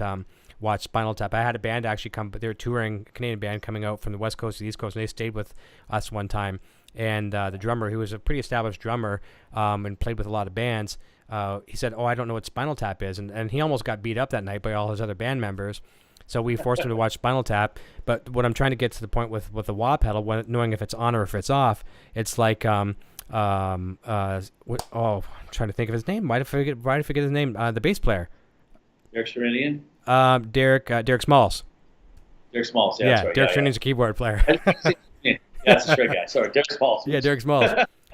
watched Spinal Tap. I had a band actually come, but they were touring, a Canadian band coming out from the West Coast to the East Coast, and they stayed with us one time. And the drummer, who was a pretty established drummer and played with a lot of bands, he said, I don't know what Spinal Tap is. And he almost got beat up that night by all his other band members. So we forced him to watch Spinal Tap. But what I'm trying to get to the point with the wah pedal, knowing if it's on or if it's off, it's like, I'm trying to think of his name. Why did I forget his name? The bass player. Derek Sherinian? Derek Smalls. Derek Smalls, yeah. Yeah, Right. Derek Sherinian's a keyboard player. Yeah, that's a straight guy. Sorry, Derek Smalls. Yeah, Derek Smalls.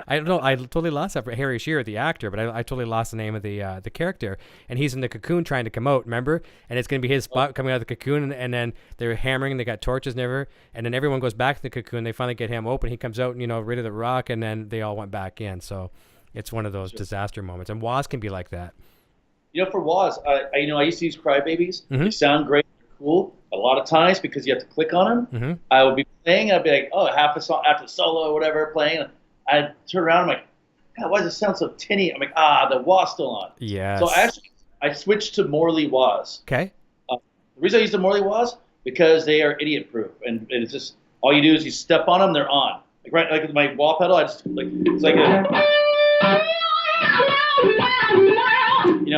I don't know. I totally lost that for Harry Shearer, the actor, but I totally lost the name of the character. And he's in the cocoon trying to come out, remember? And it's going to be his spot coming out of the cocoon, and then they're hammering, and they got torches and everywhere. And then everyone goes back to the cocoon. They finally get him open. He comes out, and, rid of the rock, and then they all went back in. So it's one of those disaster moments. And wahs can be like that. For wahs, I used to use crybabies. Mm-hmm. They sound great, cool. A lot of times because you have to click on them. Mm-hmm. I would be playing. I'd be like, half a song after solo or whatever playing. I'd turn around. I'm like, God, why does it sound so tinny? I'm like, the wah's still on. Yes. So I switched to Morley wahs. Okay. The reason I use the Morley wahs because they are idiot proof, and it's just all you do is you step on them, they're on. Like with my wah pedal, I just it's like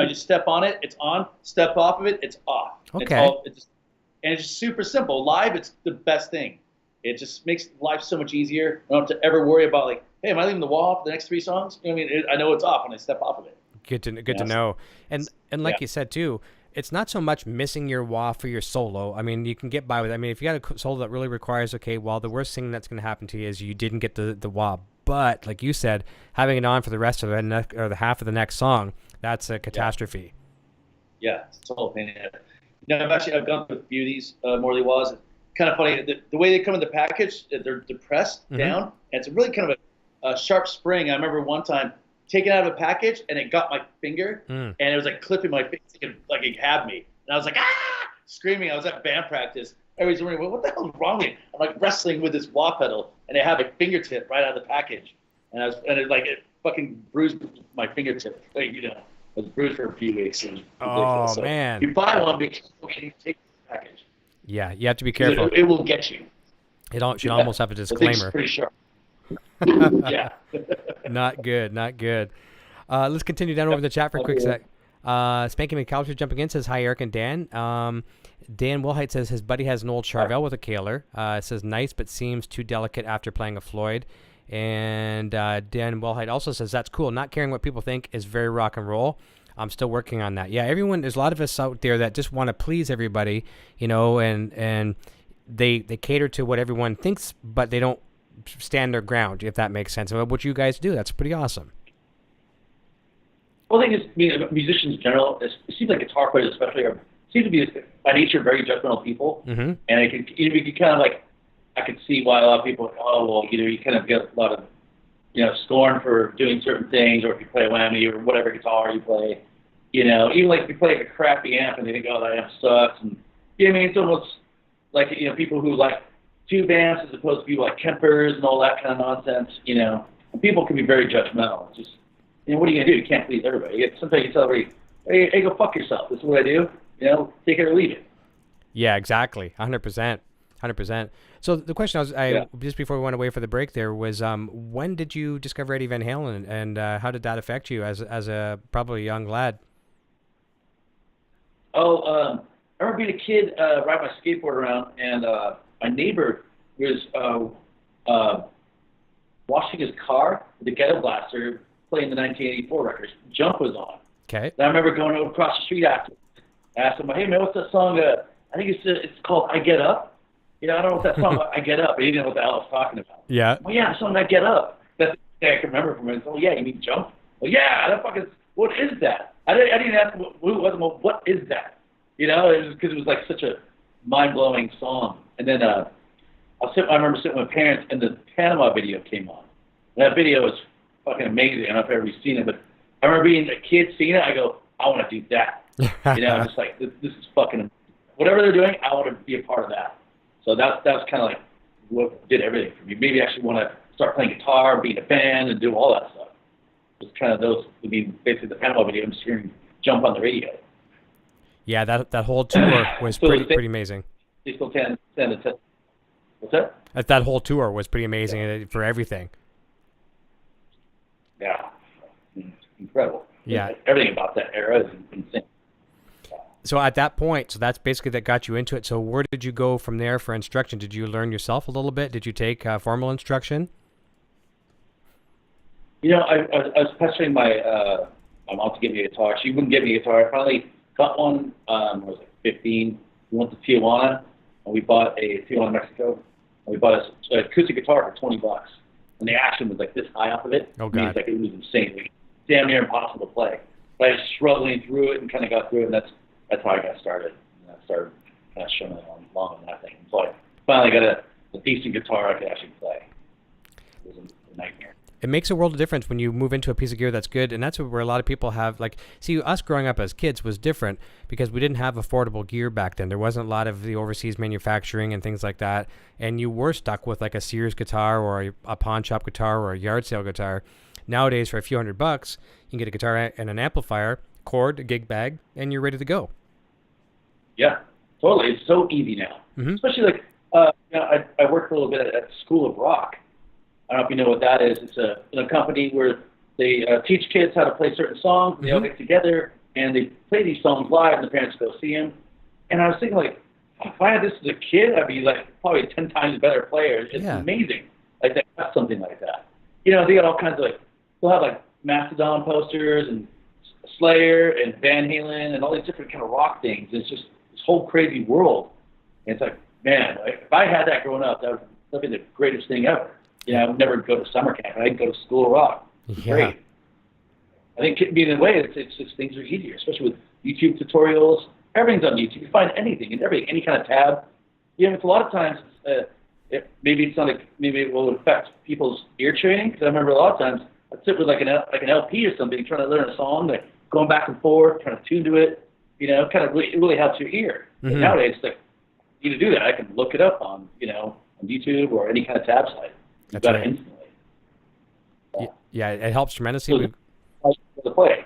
just step on it, it's on. Step off of it, it's off. Okay. And it's just super simple. Live, it's the best thing. It just makes life so much easier. I don't have to ever worry about like, hey, am I leaving the wah for the next 3 songs? I know it's off when I step off of it. Good to know. And like you said too, it's not so much missing your wah for your solo. I mean, you can get by with it. I mean, if you got a solo that really requires, the worst thing that's going to happen to you is you didn't get the wah. But like you said, having it on for the rest of it or the half of the next song, that's a catastrophe. Yeah, it's a whole pain in the head. I've gone through a few of these Morley wahs. It's kind of funny. The way they come in the package, they're depressed down, and it's really kind of a sharp spring. I remember one time taking out of a package, and it got my finger, and it was like clipping my finger, like it had me. And I was like, screaming. I was at band practice. Everybody's wondering, what the hell is wrong with me? I'm like wrestling with this wah pedal, and it had my fingertip right out of the package. And it fucking bruised my fingertip. I was bruised for a few weeks. So man. You buy one because you take the package. Yeah, you have to be careful. It will get you. It should almost have a disclaimer. Pretty sharp. Yeah. Not good. Let's continue down over the chat for a quick sec. Spanky McAllister jumping in says, hi, Eric and Dan. Dan Wilhite says his buddy has an old Charvel with a Kaler. Says nice, but seems too delicate after playing a Floyd. And Dan Wilhite also says, that's cool. Not caring what people think is very rock and roll. I'm still working on that. Yeah, there's a lot of us out there that just want to please everybody, and they cater to what everyone thinks, but they don't stand their ground, if that makes sense. What you guys do, that's pretty awesome. Well, I think musicians in general, it seems like guitar players especially seem to be by nature very judgmental people, and you can kind of like, I could see why a lot of people, you kind of get a lot of scorn for doing certain things, or if you play a whammy or whatever guitar you play, even like if you play like a crappy amp and they think, that amp sucks, and it's almost like people who like tube amps as opposed to people like Kempers and all that kind of nonsense, and people can be very judgmental. It's just, what are you gonna do? You can't please everybody. Sometimes you tell everybody, hey, go fuck yourself. This is what I do. Take it or leave it. Yeah, exactly. 100%. 100%. So the question just before we went away for the break there was, when did you discover Eddie Van Halen, and how did that affect you as a probably young lad? I remember being a kid, riding my skateboard around, and my neighbor was washing his car with a ghetto blaster, playing the 1984 records. Jump was on. Okay. And I remember going over across the street after. I asked him, hey man, what's that song? I think it's called I Get Up. I don't know what that song I Get Up. But he didn't know what the hell I was talking about. Yeah. Well, yeah, the song I Get Up. That's the thing I can remember from it. Oh yeah, you mean Jump? Well, yeah, that fucking. What is that? I didn't ask him who it was. Well, what is that? It was because it was like such a mind-blowing song. And then I remember sitting with my parents, and the Panama video came on. And that video was fucking amazing. I don't know if you've ever seen it, but I remember being a kid seeing it. I go, I want to do that. I'm just like, this is fucking, whatever they're doing, I want to be a part of that. So that was kind of like what did everything for me. Maybe I actually want to start playing guitar, be in a band, and do all that stuff. It's kind of those, basically the Panama video, I'm just hearing Jump on the radio. Yeah, that whole tour was pretty amazing. They still stand the test. What's that? That whole tour was pretty amazing for everything. Yeah, it's incredible. Yeah, everything about that era is insane. So at that point, that's basically that got you into it. So where did you go from there for instruction? Did you learn yourself a little bit? Did you take formal instruction? I was pestering my mom to get me a guitar. She wouldn't get me a guitar. I finally got one. I was like 15. We went to Tijuana, and we bought Tijuana, Mexico. And we bought an acoustic guitar for $20. And the action was like this high off of it. Oh God! It was insane. Like, damn near impossible to play. But I was struggling through it and kind of got through it, and that's how I got started. And I started kind of showing along on that thing. So I finally got a decent guitar I could actually play. It was a nightmare. It makes a world of difference when you move into a piece of gear that's good, and that's where a lot of people have, us growing up as kids was different because we didn't have affordable gear back then. There wasn't a lot of the overseas manufacturing and things like that, and you were stuck with like a Sears guitar or a pawn shop guitar or a yard sale guitar. Nowadays, for a few $100, you can get a guitar and an amplifier, cord, a gig bag, and you're ready to go. Yeah, totally. It's so easy now. Mm-hmm. Especially like, I worked for a little bit at School of Rock. I don't know if you know what that is. It's a company where they teach kids how to play certain songs. They all get together and they play these songs live, and the parents go see them. And I was thinking, like, if I had this as a kid, I'd be like probably 10 times better player. It's amazing. Like they have something like that. They got all kinds of they'll have like Mastodon posters and Slayer and Van Halen and all these different kind of rock things. It's just this whole crazy world. And it's like, man, if I had that growing up, that would be the greatest thing ever. I would never go to summer camp. I'd go to School of Rock. Great. I think in a way, it's just things are easier, especially with YouTube tutorials. Everything's on YouTube. You find anything and everything, any kind of tab. It's a lot of times, maybe it will affect people's ear training, because I remember a lot of times I'd sit with like an LP or something, trying to learn a song, going back and forth, trying to tune to it. It really helps your ear. Mm-hmm. Nowadays, you need to do that. I can look it up on YouTube or any kind of tab site. That's right. Instantly. Yeah, it helps tremendously. The play,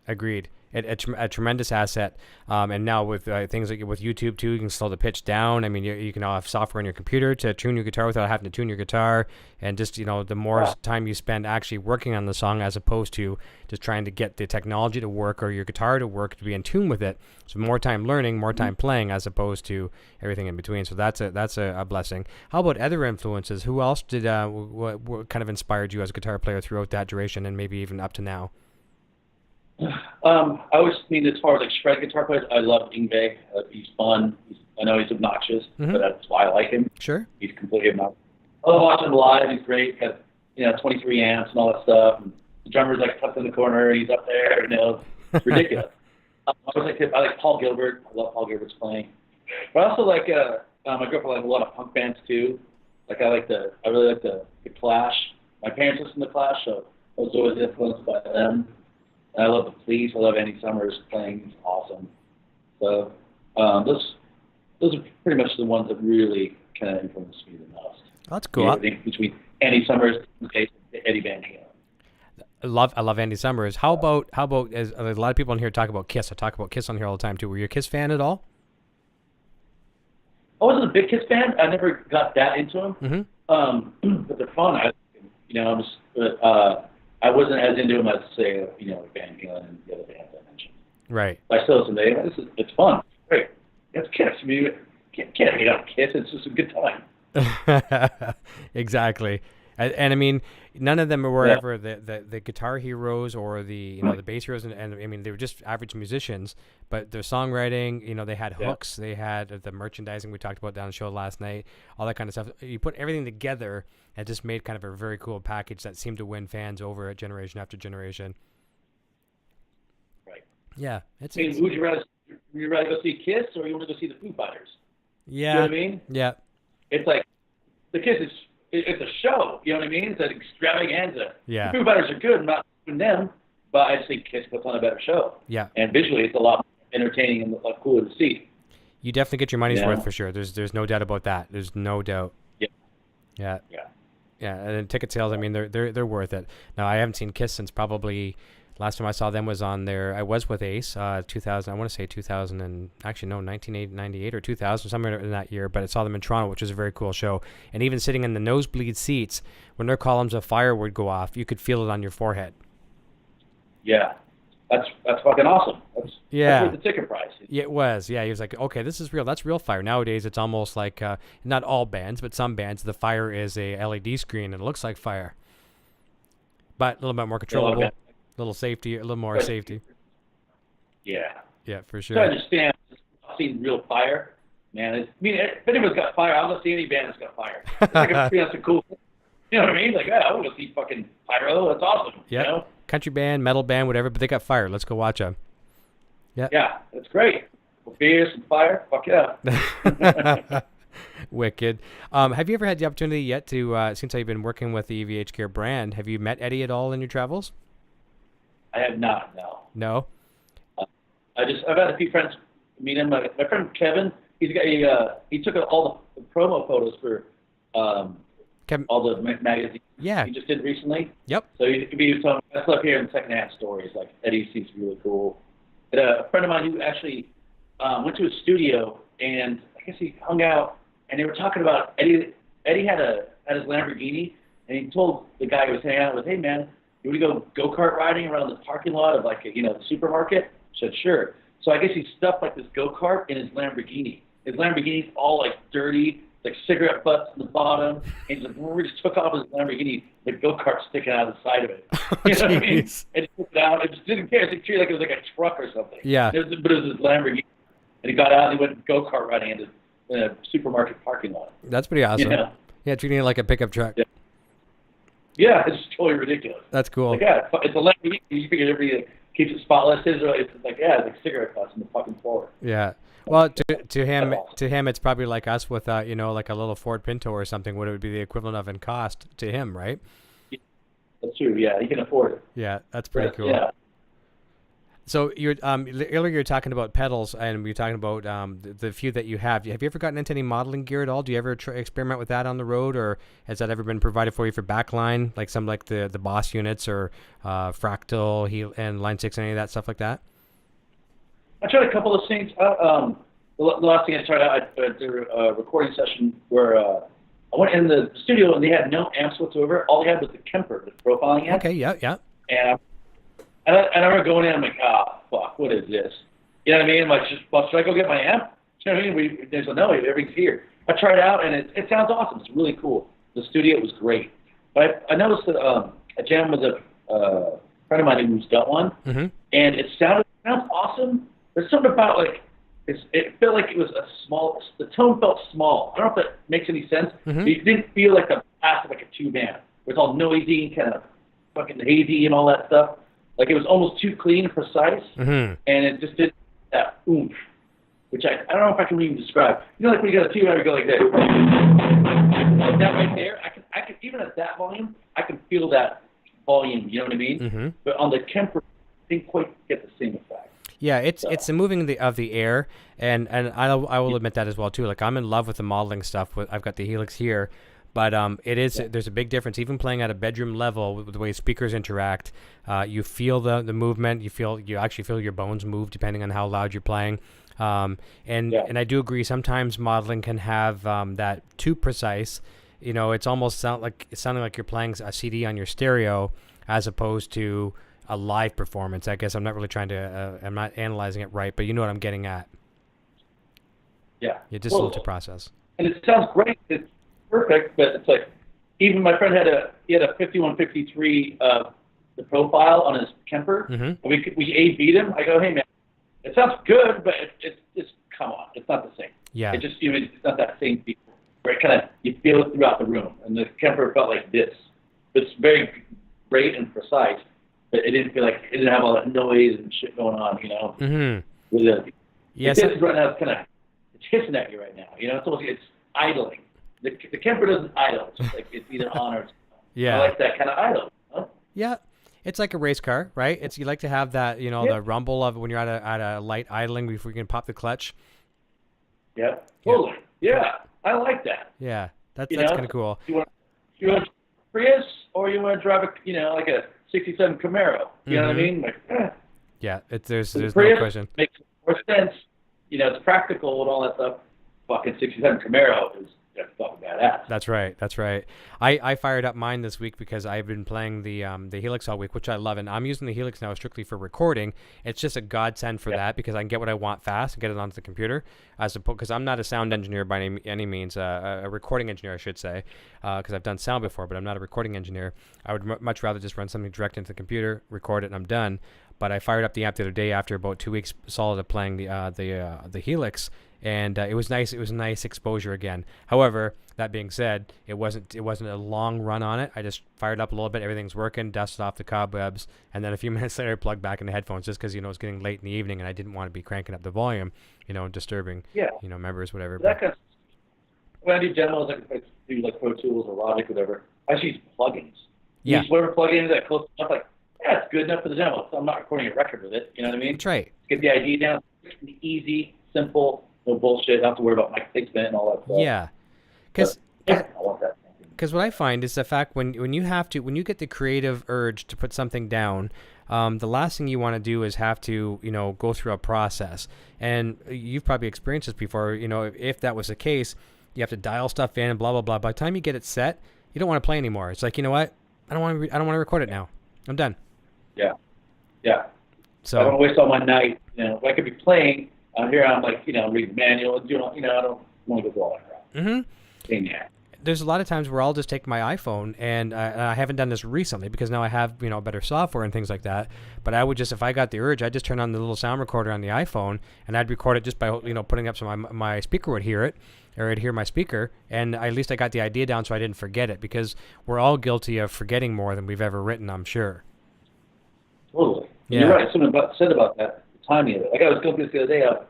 Agreed. A tremendous asset. And now with things like with YouTube too, you can slow the pitch down. I mean, you can have software on your computer to tune your guitar without having to tune your guitar. And just, the more time you spend actually working on the song as opposed to just trying to get the technology to work or your guitar to work, to be in tune with it. So more time learning, more time playing, as opposed to everything in between. So that's a blessing. How about other influences? Who else did what kind of inspired you as a guitar player throughout that duration and maybe even up to now? I always mean, as far as shred guitar players, I love Yngwie. He's fun. He's I know he's obnoxious, but that's why I like him. Sure. He's completely obnoxious. I love watching him live. He's great. He's got 23 amps and all that stuff. And the drummer's like tucked in the corner. He's up there. It's ridiculous. I like Paul Gilbert. I love Paul Gilbert's playing. But I also like I grew up with a lot of punk bands too. Like I really like the Clash. My parents listened to Clash, so I was always influenced by them. And I love the Police. I love Andy Summers playing. He's awesome. So those are pretty much the ones that really kind of influenced me the most. That's cool. I think between Andy Summers and Eddie Van Halen. I love Andy Summers. How about as a lot of people in here talk about Kiss. I talk about Kiss on here all the time too. Were you a Kiss fan at all? I wasn't a big Kiss fan. I never got that into them. But they're fun. I wasn't as into them as say Van Halen and the other bands I mentioned. Right. I still listen to them. It's fun. It's great. It's Kiss. I mean, you can't hate on Kiss. It's just a good time. Exactly. And I mean, none of them were ever the guitar heroes or the the bass heroes, and I mean they were just average musicians. But their songwriting, they had hooks, they had the merchandising we talked about down the show last night, all that kind of stuff. You put everything together and just made kind of a very cool package that seemed to win fans over generation after generation. Right. Yeah. Would you rather go see Kiss or you want to go see the Foo Fighters? Yeah. You know what I mean? Yeah. It's like the Kiss is. It's a show, you know what I mean? It's an extravaganza. Yeah. The Foo Fighters are good, I'm not doing them, but I just think Kiss puts on a better show. Yeah. And visually, it's a lot more entertaining and a lot cooler to see. You definitely get your money's worth for sure. There's no doubt about that. There's no doubt. Yeah. Yeah. Yeah. Yeah. And then ticket sales, I mean, they're worth it. Now, I haven't seen Kiss since probably last time I saw them was on there. I was with Ace, 2000. I want to say 2000 and actually no, 1998 or 2000, somewhere in that year. But I saw them in Toronto, which was a very cool show. And even sitting in the nosebleed seats, when their columns of fire would go off, you could feel it on your forehead. Yeah, that's fucking awesome. That's worth the ticket price. Yeah, it was. Yeah, he was like, okay, this is real. That's real fire. Nowadays, it's almost like not all bands, but some bands, the fire is a LED screen and it looks like fire, but a little bit more controllable. Yeah, a little safety, a little more safety. Yeah. Yeah, for sure. So I understand. I've seen real fire, man. If anyone's got fire, I'll go see any band that's got fire. It's like that's a cool thing. You know what I mean? Like, I want to see fucking pyro. That's awesome. Yeah. Country band, metal band, whatever, but they got fire. Let's go watch them. Yeah. Yeah, that's great. With beer, some fire. Fuck yeah. Wicked. Have you ever had the opportunity yet to, since you've been working with the EVH Gear brand, have you met Eddie at all in your travels? I have not, no. No? I've had a few friends meet him. My friend Kevin, he took all the promo photos for all the magazines. Yeah. He just did recently. Yep. So he was telling me stuff here in secondhand stories. Like Eddie seems really cool. But a friend of mine who actually went to his studio and I guess he hung out and they were talking about Eddie. Eddie had his Lamborghini and he told the guy who was hanging out with, hey man, you want to go-kart riding around the parking lot of the supermarket? I said, sure. So I guess he stuffed like this go-kart in his Lamborghini. His Lamborghini's all like dirty, like cigarette butts in the bottom, and he just took off his Lamborghini, the go-kart sticking out of the side of it. You know what I mean? And he took it out, and just didn't care. He treated it like it was like a truck or something. Yeah. But it was his Lamborghini. And he got out and he went go-kart riding in a supermarket parking lot. That's pretty awesome. You know? Yeah, treating it like a pickup truck. Yeah. Yeah, it's totally ridiculous. That's cool. Like, yeah, it's a Lamborghini. You figure everybody keeps it spotless. It's like, yeah, it's like cigarette butts in the fucking floor. Yeah. Well, to him, it's probably like us with like a little Ford Pinto or something. What it would be the equivalent of in cost to him, right? That's true. Yeah, he can afford it. Yeah, that's pretty cool. Yeah. So you're earlier you were talking about pedals, and we were talking about the few that you have. Have you ever gotten into any modeling gear at all? Do you ever experiment with that on the road, or has that ever been provided for you for backline, like some like the Boss units or Fractal and Line 6 and any of that stuff like that? I tried a couple of things. The last thing I tried out, I did a recording session where I went in the studio and they had no amps whatsoever. All they had was the Kemper, the profiling amp. Okay, yeah. And I remember going in, I'm like, fuck, what is this? You know what I mean? I'm like, should I go get my amp? You know what I mean? They said, no, everything's here. I tried it out, and it sounds awesome. It's really cool. The studio was great. But I noticed that I jammed with a friend of mine who's got one, and it sounds awesome. There's something about, like, it felt like it was the tone felt small. I don't know if that makes any sense. Mm-hmm. But it didn't feel like a passive, like a two-man. It was all noisy, kind of fucking hazy and all that stuff. Like it was almost too clean and precise, Mm-hmm. and it just didn't have that oomph, which I don't know if I can even describe. You know, like when you got a two-man, you go like this. Like that right there, I can even at that volume, I can feel that volume, you know what I mean? Mm-hmm. But on the Kemper, I didn't quite get the same effect. Yeah, it's the moving of the air, and I will admit that as well too. Like I'm in love with the modeling stuff. I've got the Helix here, but there's a big difference. Even playing at a bedroom level with the way speakers interact, you feel the movement. You actually feel your bones move depending on how loud you're playing. And I do agree. Sometimes modeling can have that too precise. You know, it's almost sounding like you're playing a CD on your stereo as opposed to a live performance. I guess I'm not really trying to. I'm not analyzing it right, but you know what I'm getting at. Yeah. It's just a little to process. And it sounds great. It's perfect, but it's like even my friend had a 5153 the profile on his Kemper. Mm-hmm. And we A/B'd him. I go, hey man, it sounds good, but it's come on, it's not the same. Yeah. It just it's not that same feel. Where it kind of you feel it throughout the room, and the Kemper felt like this. It's very great and precise. But it didn't feel like it didn't have all that noise and shit going on, you know. Mm-hmm. With it, yes. This right now it's hissing at you right now. You know, it's almost like it's idling. The Kemper doesn't idle. It's just like it's either on or it's off. Yeah. I like that kind of idle. Huh? Yeah. It's like a race car, right? You like to have that, you know, the rumble of when you're at a light idling before you can pop the clutch. Yeah. Totally. Yeah. I like that. Yeah. That's kind of cool. You want a Prius or you want to drive like a 67 Camaro. You know what I mean? Like, yeah, there's no Prius question. Makes more sense. You know, it's practical and all that stuff. Fucking 67 Camaro is fucking badass. That's right. I fired up mine this week because I've been playing the Helix all week, which I love, and I'm using the Helix now strictly for recording. It's just a godsend for that because I can get what I want fast and get it onto the computer, as opposed because I'm not a sound engineer by any means, a recording engineer I should say, because I've done sound before, but I'm not a recording engineer. I would much rather just run something direct into the computer, record it, and I'm done. But I fired up the amp the other day after about 2 weeks solid of playing the Helix. And it was nice. It was a nice exposure again. However, that being said, it wasn't a long run on it. I just fired up a little bit. Everything's working. Dusted off the cobwebs, and then a few minutes later, plugged back in the headphones just because it's getting late in the evening, and I didn't want to be cranking up the volume, and disturbing members, whatever. That kind of, when I do demos, I do like Pro Tools or Logic, whatever. I just use plugins. Yeah. Use whatever plugins that close enough. Like, yeah, it's good enough for the demo. So I'm not recording a record with it. You know what I mean? That's right. Get the idea down. Easy, simple. No bullshit. Don't have to worry about mic placement and all that stuff. Yeah, because I want that. Because what I find is the fact when you get the creative urge to put something down, the last thing you want to do is have to go through a process. And you've probably experienced this before. If that was the case, you have to dial stuff in and blah blah blah. By the time you get it set, you don't want to play anymore. It's like, you know what? I don't want to record it now. I'm done. Yeah. So I don't want to waste all my night. I could be playing. Here I'm like, reading the manual and doing, I don't want to go through all that crap. Mm-hmm. There's a lot of times where I'll just take my iPhone, and I haven't done this recently because now I have, better software and things like that. But I would just, if I got the urge, I'd just turn on the little sound recorder on the iPhone, and I'd record it just by, putting up so my speaker would hear it, or it'd hear my speaker, and at least I got the idea down so I didn't forget it, because we're all guilty of forgetting more than we've ever written, I'm sure. Totally. Yeah. You're right. Someone said about that, the timing of it. Like I was going through this the other day. At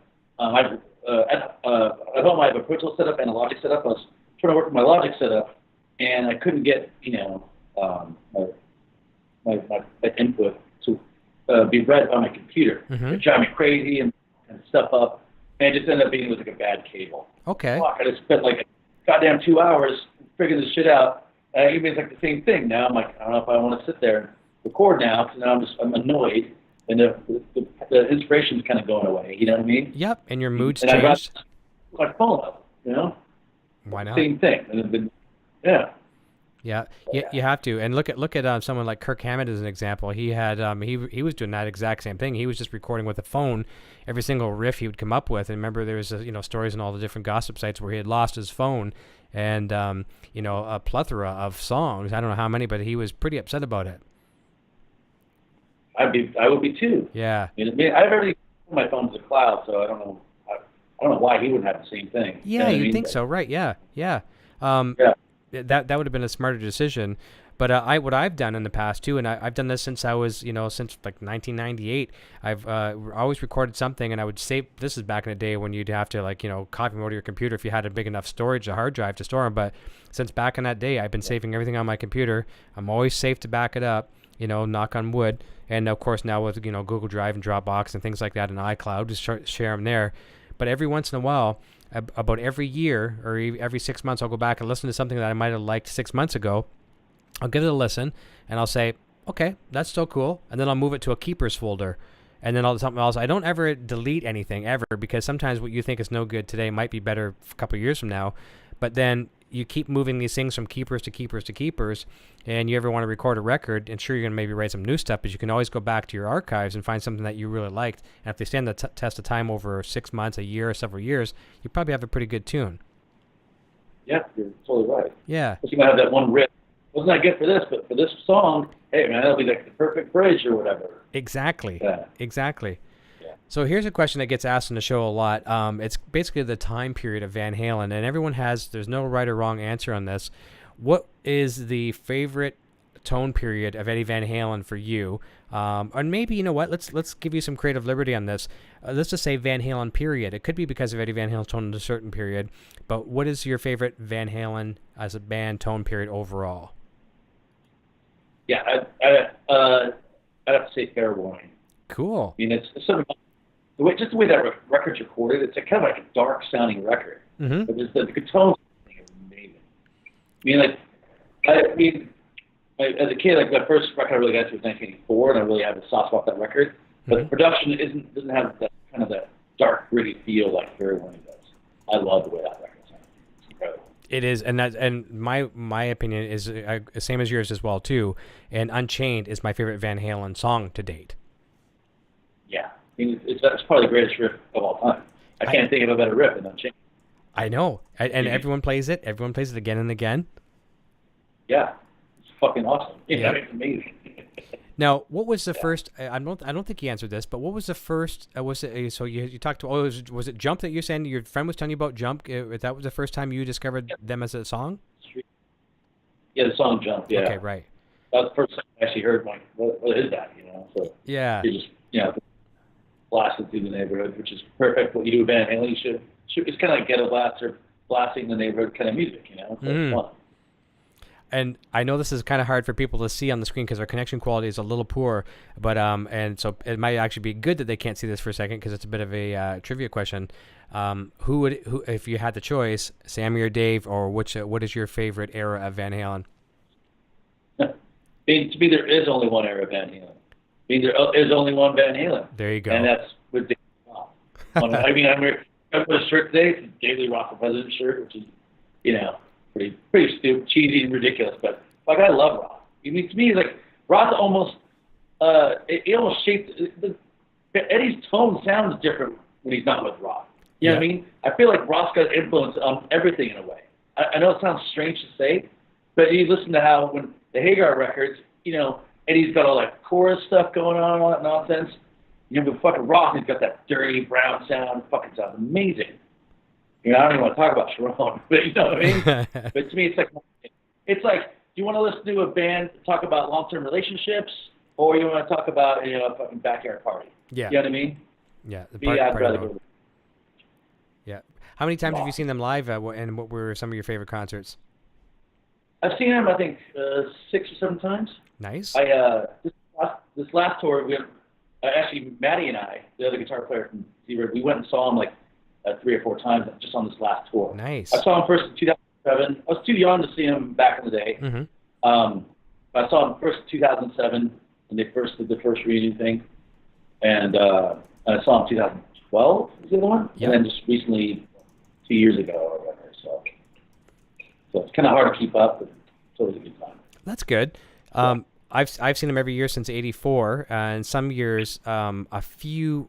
home, I have a Pro Tools setup and a Logic setup. I was trying to work with my Logic setup, and I couldn't get, my input to be read by my computer. Mm-hmm. It drive me crazy and stuff up, and it just ended up being like a bad cable. Okay. Fuck, I just spent like a goddamn 2 hours figuring this shit out. Even it's like the same thing. Now I'm like, I don't know if I want to sit there and record now, because now I'm annoyed, and the inspiration's kind of going away. You know what I mean? Yep. And your mood's and changed. I got my phone up. Why not? Same thing. And then, yeah. Yeah, you have to. And look at someone like Kirk Hammett as an example. He had he was doing that exact same thing. He was just recording with a phone every single riff he would come up with. And remember, there was stories on all the different gossip sites where he had lost his phone, and a plethora of songs. I don't know how many, but he was pretty upset about it. I would be too. Yeah. I have everything on my phone to the cloud, so I don't know. I don't know why he wouldn't have the same thing. Yeah, you'd think so, right? Yeah. Yeah. That would have been a smarter decision. But what I've done in the past too, and I've done this since I was, since like 1998. I've always recorded something, and I would save. This is back in the day when you'd have to copy them over to your computer if you had a big enough storage, a hard drive to store them. But since back in that day, I've been saving everything on my computer. I'm always safe to back it up. Knock on wood. And of course now with Google Drive and Dropbox and things like that and iCloud, just share them there. But every once in a while, about every year or every 6 months, I'll go back and listen to something that I might have liked 6 months ago. I'll give it a listen, and I'll say, okay, that's still cool. And then I'll move it to a keepers folder. And then I'll do something else. I don't ever delete anything, ever, because sometimes what you think is no good today might be better a couple of years from now. But then you keep moving these things from keepers to keepers to keepers, and you ever want to record a record, and sure, you're going to maybe write some new stuff, but you can always go back to your archives and find something that you really liked. And if they stand the test of time over 6 months, a year, or several years, you probably have a pretty good tune. Yeah, you're totally right. Yeah. You might have that one riff. Wasn't that good for this? But for this song, hey, man, that'll be like the perfect bridge or whatever. Exactly. Yeah. Exactly. Yeah. So here's a question that gets asked in the show a lot. It's basically the time period of Van Halen, and everyone there's no right or wrong answer on this. What is the favorite tone period of Eddie Van Halen for you? And maybe, you know what, let's give you some creative liberty on this. Let's just say Van Halen period. It could be because of Eddie Van Halen's tone in a certain period, but what is your favorite Van Halen as a band tone period overall? Yeah, I'd have to say Fair Warning. Cool. I mean, it's sort of the way that record's recorded. It's kind of like a dark sounding record. Mm-hmm. But the guitars are amazing. As a kid, like my first record I really got to was 1984, and I really had a soft spot for that record. But the production doesn't have that kind of that dark, gritty feel like Fair Warning does. I love the way that record sounds. It's incredible. It is, and my opinion is the same as yours as well too. And Unchained is my favorite Van Halen song to date. Yeah, that's probably the greatest riff of all time. I can't think of a better riff than Unchained. I know, and everyone plays it. Everyone plays it again and again. Yeah, it's fucking awesome. Yeah. It's amazing. Now, what was the first? I don't think you answered this, but what was the first? Was it so you talked to? Oh, was it Jump that you're saying your friend was telling you about Jump? That was the first time you discovered them as a song? Yeah, the song Jump. Yeah. Okay, right. That was the first time I actually heard. Like, what is that? So yeah, you just blasted through the neighborhood, which is perfect. What you do with Van Halen, you should. It's kind of like ghetto blaster, blasting the neighborhood kind of music. So it's fun. And I know this is kind of hard for people to see on the screen because our connection quality is a little poor, but and so it might actually be good that they can't see this for a second because it's a bit of a trivia question. Who if you had the choice, Sammy or Dave, or what is your favorite era of Van Halen? To me, there is only one era of Van Halen. There is only one Van Halen. There you go. And that's with Dave Roth. I'm wearing a shirt today. It's a Daily Rock for President shirt, which is, pretty stupid, cheesy, and ridiculous. But I love Roth. To me, like Roth almost, he almost shaped. Eddie's tone sounds different when he's not with Roth. You know what I mean? I feel like Roth's got influence on everything in a way. I know it sounds strange to say, but you listen to how when the Hagar records, Eddie's got all that chorus stuff going on, all that nonsense. But fucking Roth, he's got that dirty brown sound. Fucking sounds amazing. I don't even want to talk about Sharon, but you know what I mean? But to me, it's like, do you want to listen to a band talk about long-term relationships, or you want to talk about, a fucking backyard party? Yeah. You know what I mean? Yeah. I'd rather go. Yeah. How many times have you seen them live, and what were some of your favorite concerts? I've seen them, I think, 6 or 7 times. Nice. This last tour, actually, Maddie and I, the other guitar player from Zebrahead, we went and saw him 3 or 4 times just on this last tour. Nice. I saw him first in 2007. I was too young to see him back in the day. Mm-hmm. But I saw him first in 2007 when they first did the first reunion thing. And I saw him in 2012, was the other one? Yep. And then just recently, 2 years ago or whatever. So it's kind of hard to keep up, but it's always a good time. That's good. I've seen them every year since '84, and some years a few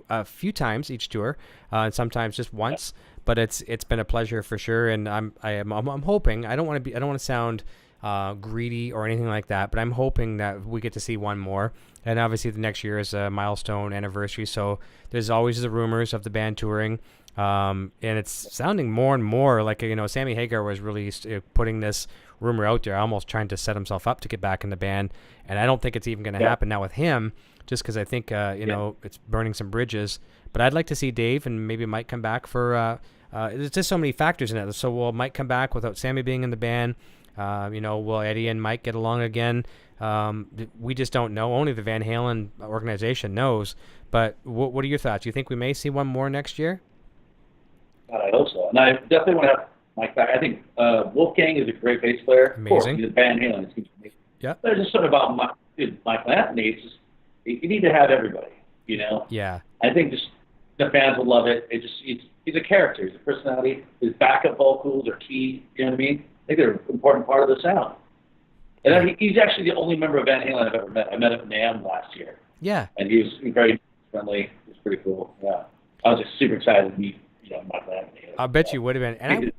times each tour, and sometimes just once. But it's been a pleasure for sure, and I'm hoping. I don't want to sound greedy or anything like that, but I'm hoping that we get to see one more. And obviously the next year is a milestone anniversary, so there's always the rumors of the band touring. And it's sounding more and more like, Sammy Hagar was really putting this rumor out there, almost trying to set himself up to get back in the band. And I don't think it's even going to happen now with him, just because I think, it's burning some bridges. But I'd like to see Dave and maybe Mike come back for, there's just so many factors in it. So will Mike come back without Sammy being in the band? Will Eddie and Mike get along again? We just don't know. Only the Van Halen organization knows. But what are your thoughts? Do you think we may see one more next year? God, I hope so. And I definitely want to have Mike back. I think Wolfgang is a great bass player. Amazing. Of course, he's a Van Halen. Yeah. There's just something about Michael Anthony. It's just, you need to have everybody, Yeah. I think just the fans will love it. He's a character. He's a personality. His backup vocals are key. You know what I mean? I think they're an important part of the sound. And he's actually the only member of Van Halen I've ever met. I met him at NAMM last year. Yeah. And he was very friendly. It was pretty cool. Yeah. I was just super excited to meet Michael Anthony. I bet you would have been.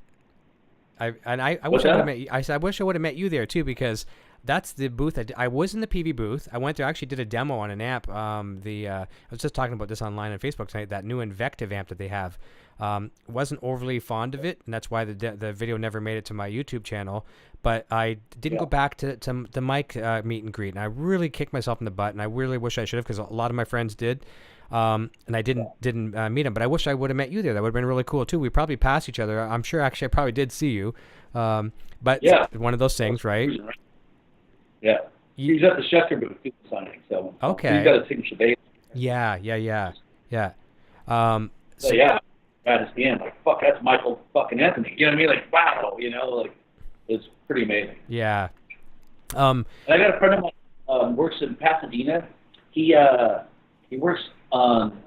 And I wish I would have met you. I wish I would have met you there too, because that's the booth. I was in the PV booth. I went there, actually did a demo on an amp. I was just talking about this online on Facebook tonight. That new Invective amp that they have. Wasn't overly fond of it, and that's why the video never made it to my YouTube channel. But I didn't go back to the Mike meet and greet, and I really kicked myself in the butt. And I really wish I should have, because a lot of my friends did. And I didn't meet him, but I wish I would have met you there. That would have been really cool too. We probably passed each other. I'm sure actually I probably did see you. But one of those things, right? Yeah. He's at the Schecter booth signing, so okay. He's got a signature bass. Yeah. So yeah, at his end, like, fuck, that's Michael fucking Anthony. You know what I mean? Like, wow, it's pretty amazing. Yeah. And I got a friend of mine works in Pasadena. He works on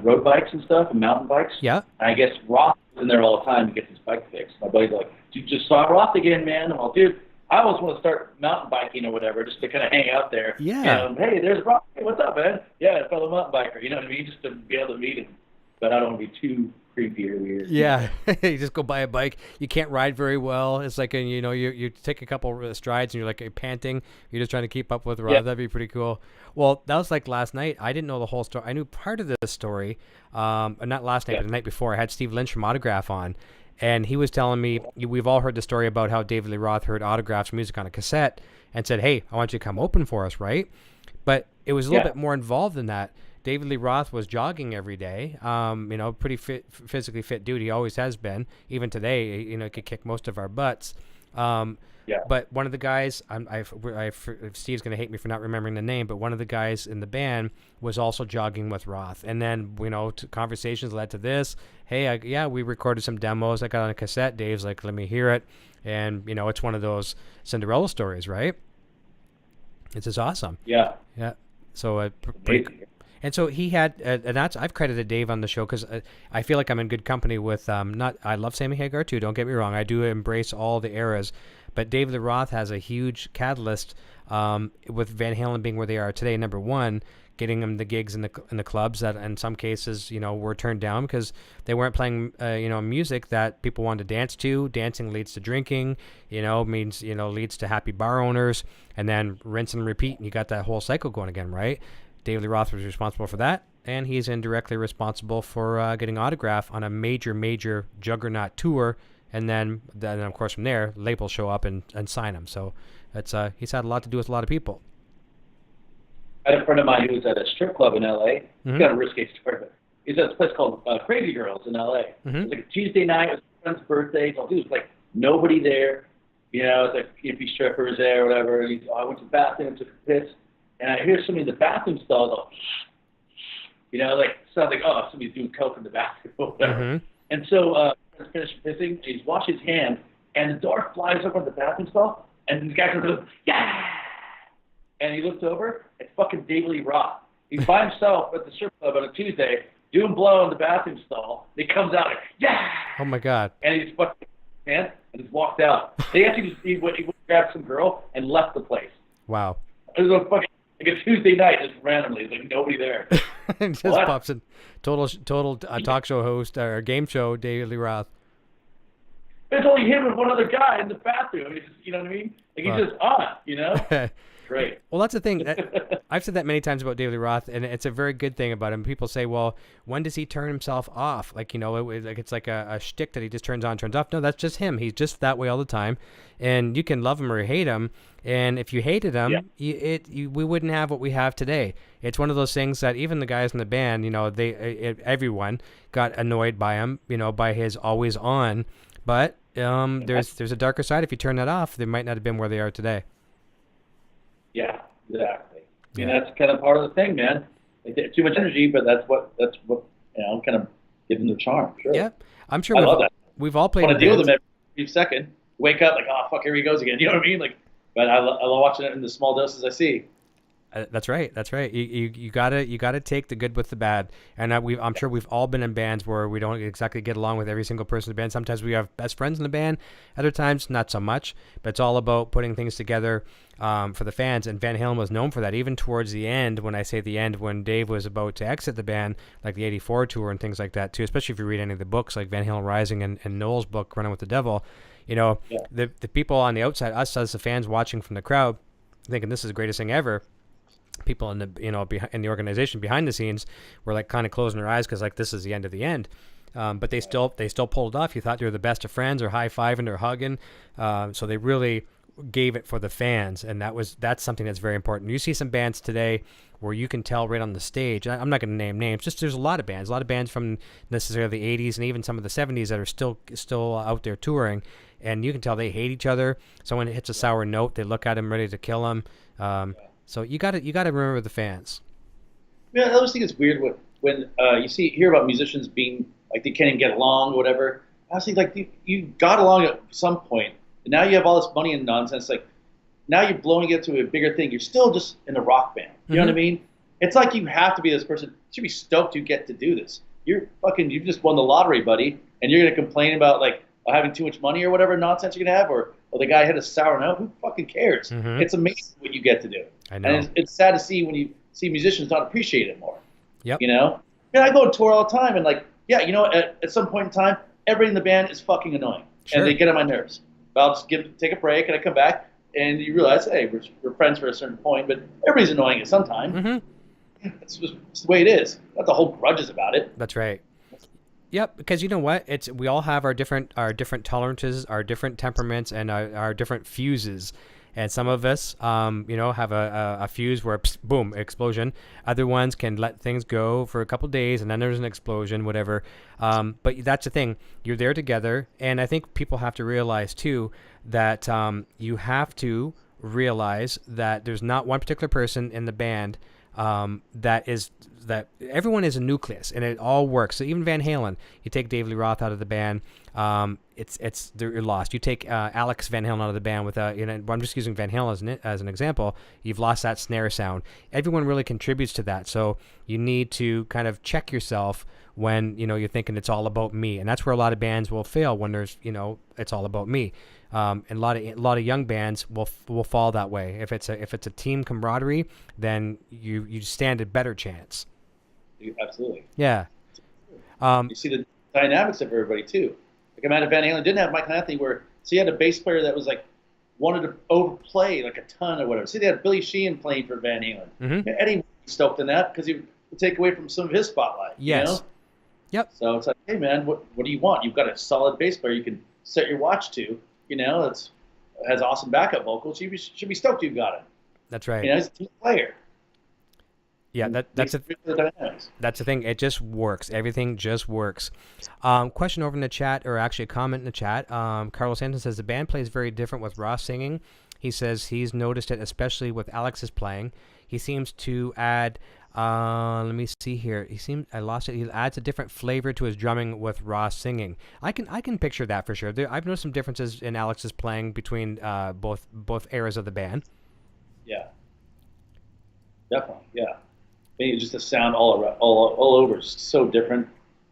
road bikes and stuff, and mountain bikes. Yeah. And I guess Roth is in there all the time to get his bike fixed. My buddy's like, "You just saw Roth again, man." I'm like, "Dude, I always want to start mountain biking or whatever, just to kind of hang out there." Yeah. Hey, there's Roth. Hey, what's up, man? Yeah, fellow mountain biker. You know what I mean? Just to be able to meet him. But I don't want to be too creepy or weird. Yeah, you just go buy a bike. You can't ride very well. It's like, you take a couple strides and you're like panting. You're just trying to keep up with Rob. Yeah. That'd be pretty cool. Well, that was like last night. I didn't know the whole story. I knew part of the story. Not last night, but the night before. I had Steve Lynch from Autograph on, and he was telling me, we've all heard the story about how David Lee Roth heard Autograph's music on a cassette and said, "Hey, I want you to come open for us," right? But it was a little bit more involved than that. David Lee Roth was jogging every day, pretty physically fit dude. He always has been. Even today, could kick most of our butts. But one of the guys, Steve's going to hate me for not remembering the name, but one of the guys in the band was also jogging with Roth. And then, conversations led to this. Hey, we recorded some demos. I got on a cassette. Dave's like, let me hear it. And, it's one of those Cinderella stories, right? It's just awesome. Yeah. Yeah. So, and so he had, and I've credited Dave on the show because I feel like I'm in good company with, I love Sammy Hagar too, don't get me wrong. I do embrace all the eras, but David Lee Roth has a huge catalyst with Van Halen being where they are today. Number one, getting them the gigs in the clubs that in some cases, were turned down because they weren't playing, music that people wanted to dance to. Dancing leads to drinking, leads to happy bar owners, and then rinse and repeat, and you got that whole cycle going again, right? David Lee Roth was responsible for that, and he's indirectly responsible for getting Autograph on a major juggernaut tour, and then of course from there, labels show up and sign him. So it's he's had a lot to do with a lot of people. I had a friend of mine who was at a strip club in L.A. He's got a risque story, but he's at this place called Crazy Girls in L.A. It was like a Tuesday night. It was a friend's birthday. So it was like nobody there. It's like hippie strippers there or whatever. And I went to the bathroom, took a piss. And I hear somebody in the bathroom stall go, sounds like, somebody's doing coke in the bathroom or whatever. And so he's finished pissing, he's washed his hands, and the door flies open the bathroom stall, and the guy goes, "Yeah!" And he looks over, it's fucking David Lee Roth. He's by himself at the strip club on a Tuesday, doing blow in the bathroom stall. And he comes out, like, "Yeah!" Oh my God. And he's fucking and just walked out. They actually he went grabbed some girl and left the place. Wow. It was a fucking like a Tuesday night, just randomly. There's like nobody there. Just pops in. Total talk show host or game show, David Lee Roth. It's only him and one other guy in the bathroom. It's just, you know what I mean? Like he's just on, Great. Well, that's the thing. I've said that many times about David Lee Roth, and it's a very good thing about him. People say, well, when does he turn himself off? Like, it's like a shtick that he just turns on, turns off. No, that's just him. He's just that way all the time. And you can love him or hate him. And if you hated him, we wouldn't have what we have today. It's one of those things that even the guys in the band, everyone got annoyed by him, by his always on. But there's a darker side. If you turn that off, they might not have been where they are today. Yeah, exactly. I mean, that's kind of part of the thing, man. They get too much energy, but that's what kind of gives them the charm. Sure. Yeah, I'm sure. I love that. We've all played. I want to deal with them every second. Wake up like, oh fuck, here he goes again. You know what I mean? Like, but I love watching it in the small doses I see. That's right. You gotta take the good with the bad. And I'm sure we've all been in bands where we don't exactly get along with every single person in the band. Sometimes we have best friends in the band. Other times, not so much. But it's all about putting things together for the fans. And Van Halen was known for that. Even towards the end, when I say the end, when Dave was about to exit the band, like the '84 tour and things like that too. Especially if you read any of the books, like Van Halen Rising and Noel's book, Running with the Devil. The people on the outside, us as the fans watching from the crowd, thinking this is the greatest thing ever. People in the in the organization behind the scenes were like kind of closing their eyes because like this is the end of the end. But they still pulled it off. You thought they were the best of friends or high-fiving or hugging. So they really gave it for the fans, and that's something that's very important. You see some bands today where you can tell right on the stage. I'm not going to name names. Just there's a lot of bands from necessarily the '80s and even some of the '70s that are still out there touring, and you can tell they hate each other. Someone hits a sour note, they look at him ready to kill him. So you got to remember the fans. Yeah, I always think it's weird when you hear about musicians being like they can't even get along or whatever. I was thinking like you got along at some point, and now you have all this money and nonsense. Like now you're blowing it to a bigger thing. You're still just in a rock band. You know what I mean? It's like you have to be this person. You should be stoked you get to do this. You just won the lottery, buddy, and you're gonna complain about like having too much money or whatever nonsense you're gonna have, or the guy hit a sour note. Who fucking cares? It's amazing what you get to do. I know. And it's sad to see when you see musicians not appreciate it more. Yep. I go on tour all the time, and like, at some point in time, everybody in the band is fucking annoying, and they get on my nerves. But I'll just take a break, and I come back, and you realize, hey, we're friends for a certain point, but everybody's annoying at some time. It's the way it is. Not the whole grudges about it. That's right. Yep, because you know what? We all have our different tolerances, our different temperaments, and our different fuses. And some of us, have a fuse where, boom, explosion. Other ones can let things go for a couple days, and then there's an explosion, whatever. But that's the thing. You're there together, and I think people have to realize, too, that you have to realize that there's not one particular person in the band that everyone is a nucleus and it all works. So even Van Halen, you take David Lee Roth out of the band, they're lost. You take Alex Van Halen out of the band with I'm just using Van Halen as an example. You've lost that snare sound. Everyone really contributes to that. So you need to kind of check yourself when you're thinking it's all about me, and that's where a lot of bands will fail when there's it's all about me. And a lot of young bands will fall that way. If it's a team camaraderie, then you stand a better chance. Absolutely. Yeah. You see the dynamics of everybody too. Like Amanda Van Halen didn't have Michael Anthony, where he had a bass player that was like wanted to overplay like a ton or whatever. See, they had Billy Sheehan playing for Van Halen. Eddie would be stoked in that because he would take away from some of his spotlight. Yes. Yep. So it's like, hey man, what do you want? You've got a solid bass player you can set your watch to. Has awesome backup vocals. You should be stoked you've got it. That's right. He's a team player. Yeah, that's the thing. It just works. Everything just works. Question over in the chat, or actually a comment in the chat. Carlo Santin says the band plays very different with Ross singing. He says he's noticed it, especially with Alex's playing. He seems to add. Let me see here. I lost it. He adds a different flavor to his drumming with Ross singing. I can picture that for sure. I've noticed some differences in Alex's playing between both eras of the band. Yeah. Definitely. Yeah. Maybe just the sound all over is so different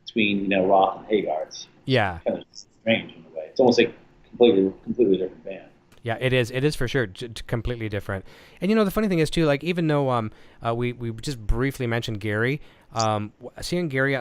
between Roth and Hagar. It's kind of strange in a way. It's almost like completely different band. Yeah, it is. It is for sure completely different. And the funny thing is too, like even though we just briefly mentioned Gary, seeing Gary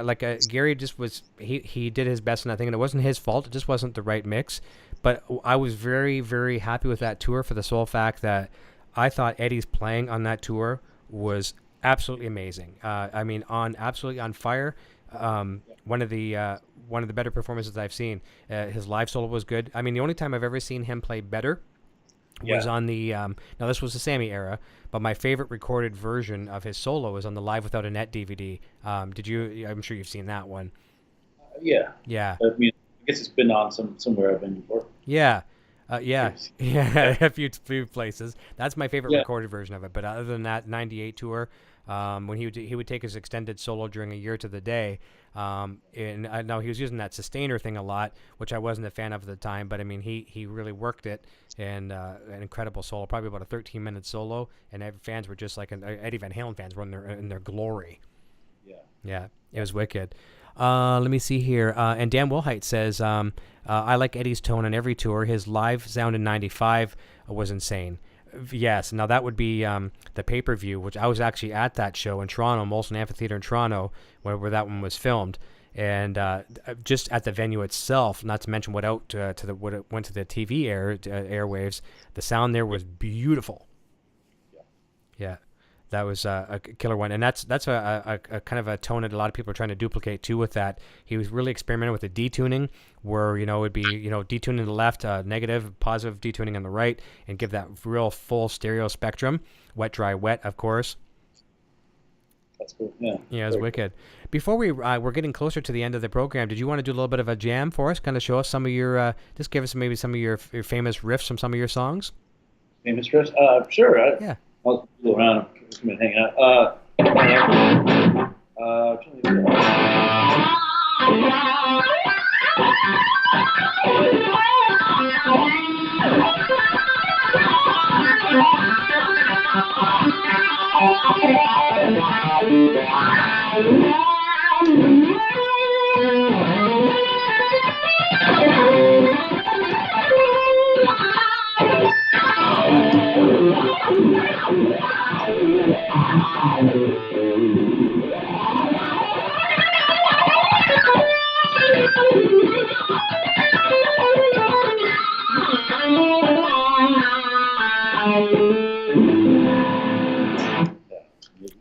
Gary just was he did his best in that thing, and it wasn't his fault. It just wasn't the right mix. But I was very, very happy with that tour for the sole fact that I thought Eddie's playing on that tour was absolutely amazing. Absolutely on fire. One of the better performances I've seen. His live solo was good. I mean, the only time I've ever seen him play better was on the now this was the Sammy era, but my favorite recorded version of his solo is on the Live Without a Net DVD. I'm sure you've seen that one. Yeah. I mean, I guess it's been on somewhere I've been before. Yeah. A few places. That's my favorite recorded version of it. But other than that, 98 tour, when he would take his extended solo during A Year to the Day, and now he was using that sustainer thing a lot, which I wasn't a fan of at the time. But I mean, he really worked it, and an incredible solo, probably about a 13-minute solo, and fans were just like Eddie Van Halen fans were in their glory. Yeah, it was wicked. Let me see here. And Dan Wilhite says, I like Eddie's tone on every tour. His live sound in 95 was insane. Yes, now that would be the pay-per-view, which I was actually at that show in Toronto, Molson Amphitheater in Toronto, where that one was filmed. And just at the venue itself, not to mention what it went to the TV airwaves, the sound there was beautiful. Yeah. That was a killer one, and that's a kind of a tone that a lot of people are trying to duplicate too. With that, he was really experimenting with the detuning, where it would be detuning to the left, negative, positive detuning on the right, and give that real full stereo spectrum. Wet, dry, wet, of course. That's cool. Yeah. Yeah, it was wicked. Before we're getting closer to the end of the program, did you want to do a little bit of a jam for us? Kind of show us some of your, just give us maybe some of your famous riffs from some of your songs. Famous riffs? Sure. Yeah. I'll go around and come and hang out.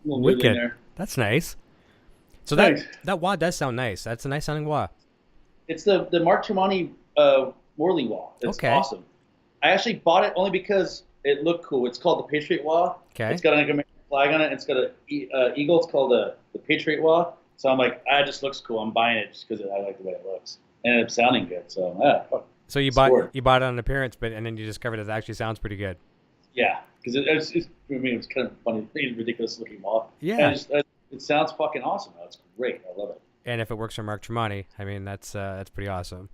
Wicked. That's nice. So that wah does sound nice. That's a nice sounding wah. It's the Mark Tremonti Morley wah. It's awesome. I actually bought it only because it looked cool. It's called the Patriot wah. Okay. It's got an American flag on it. It's got an eagle. It's called the Patriot wah. So I'm like, it just looks cool. I'm buying it just because I like the way it looks. And it ended up sounding good. So So you bought it on appearance, and then you discovered it actually sounds pretty good. Yeah, because it's kind of funny, ridiculous looking wah. Yeah. And it sounds fucking awesome. It's great. I love it. And if it works for Mark Tremonti, I mean, that's pretty awesome.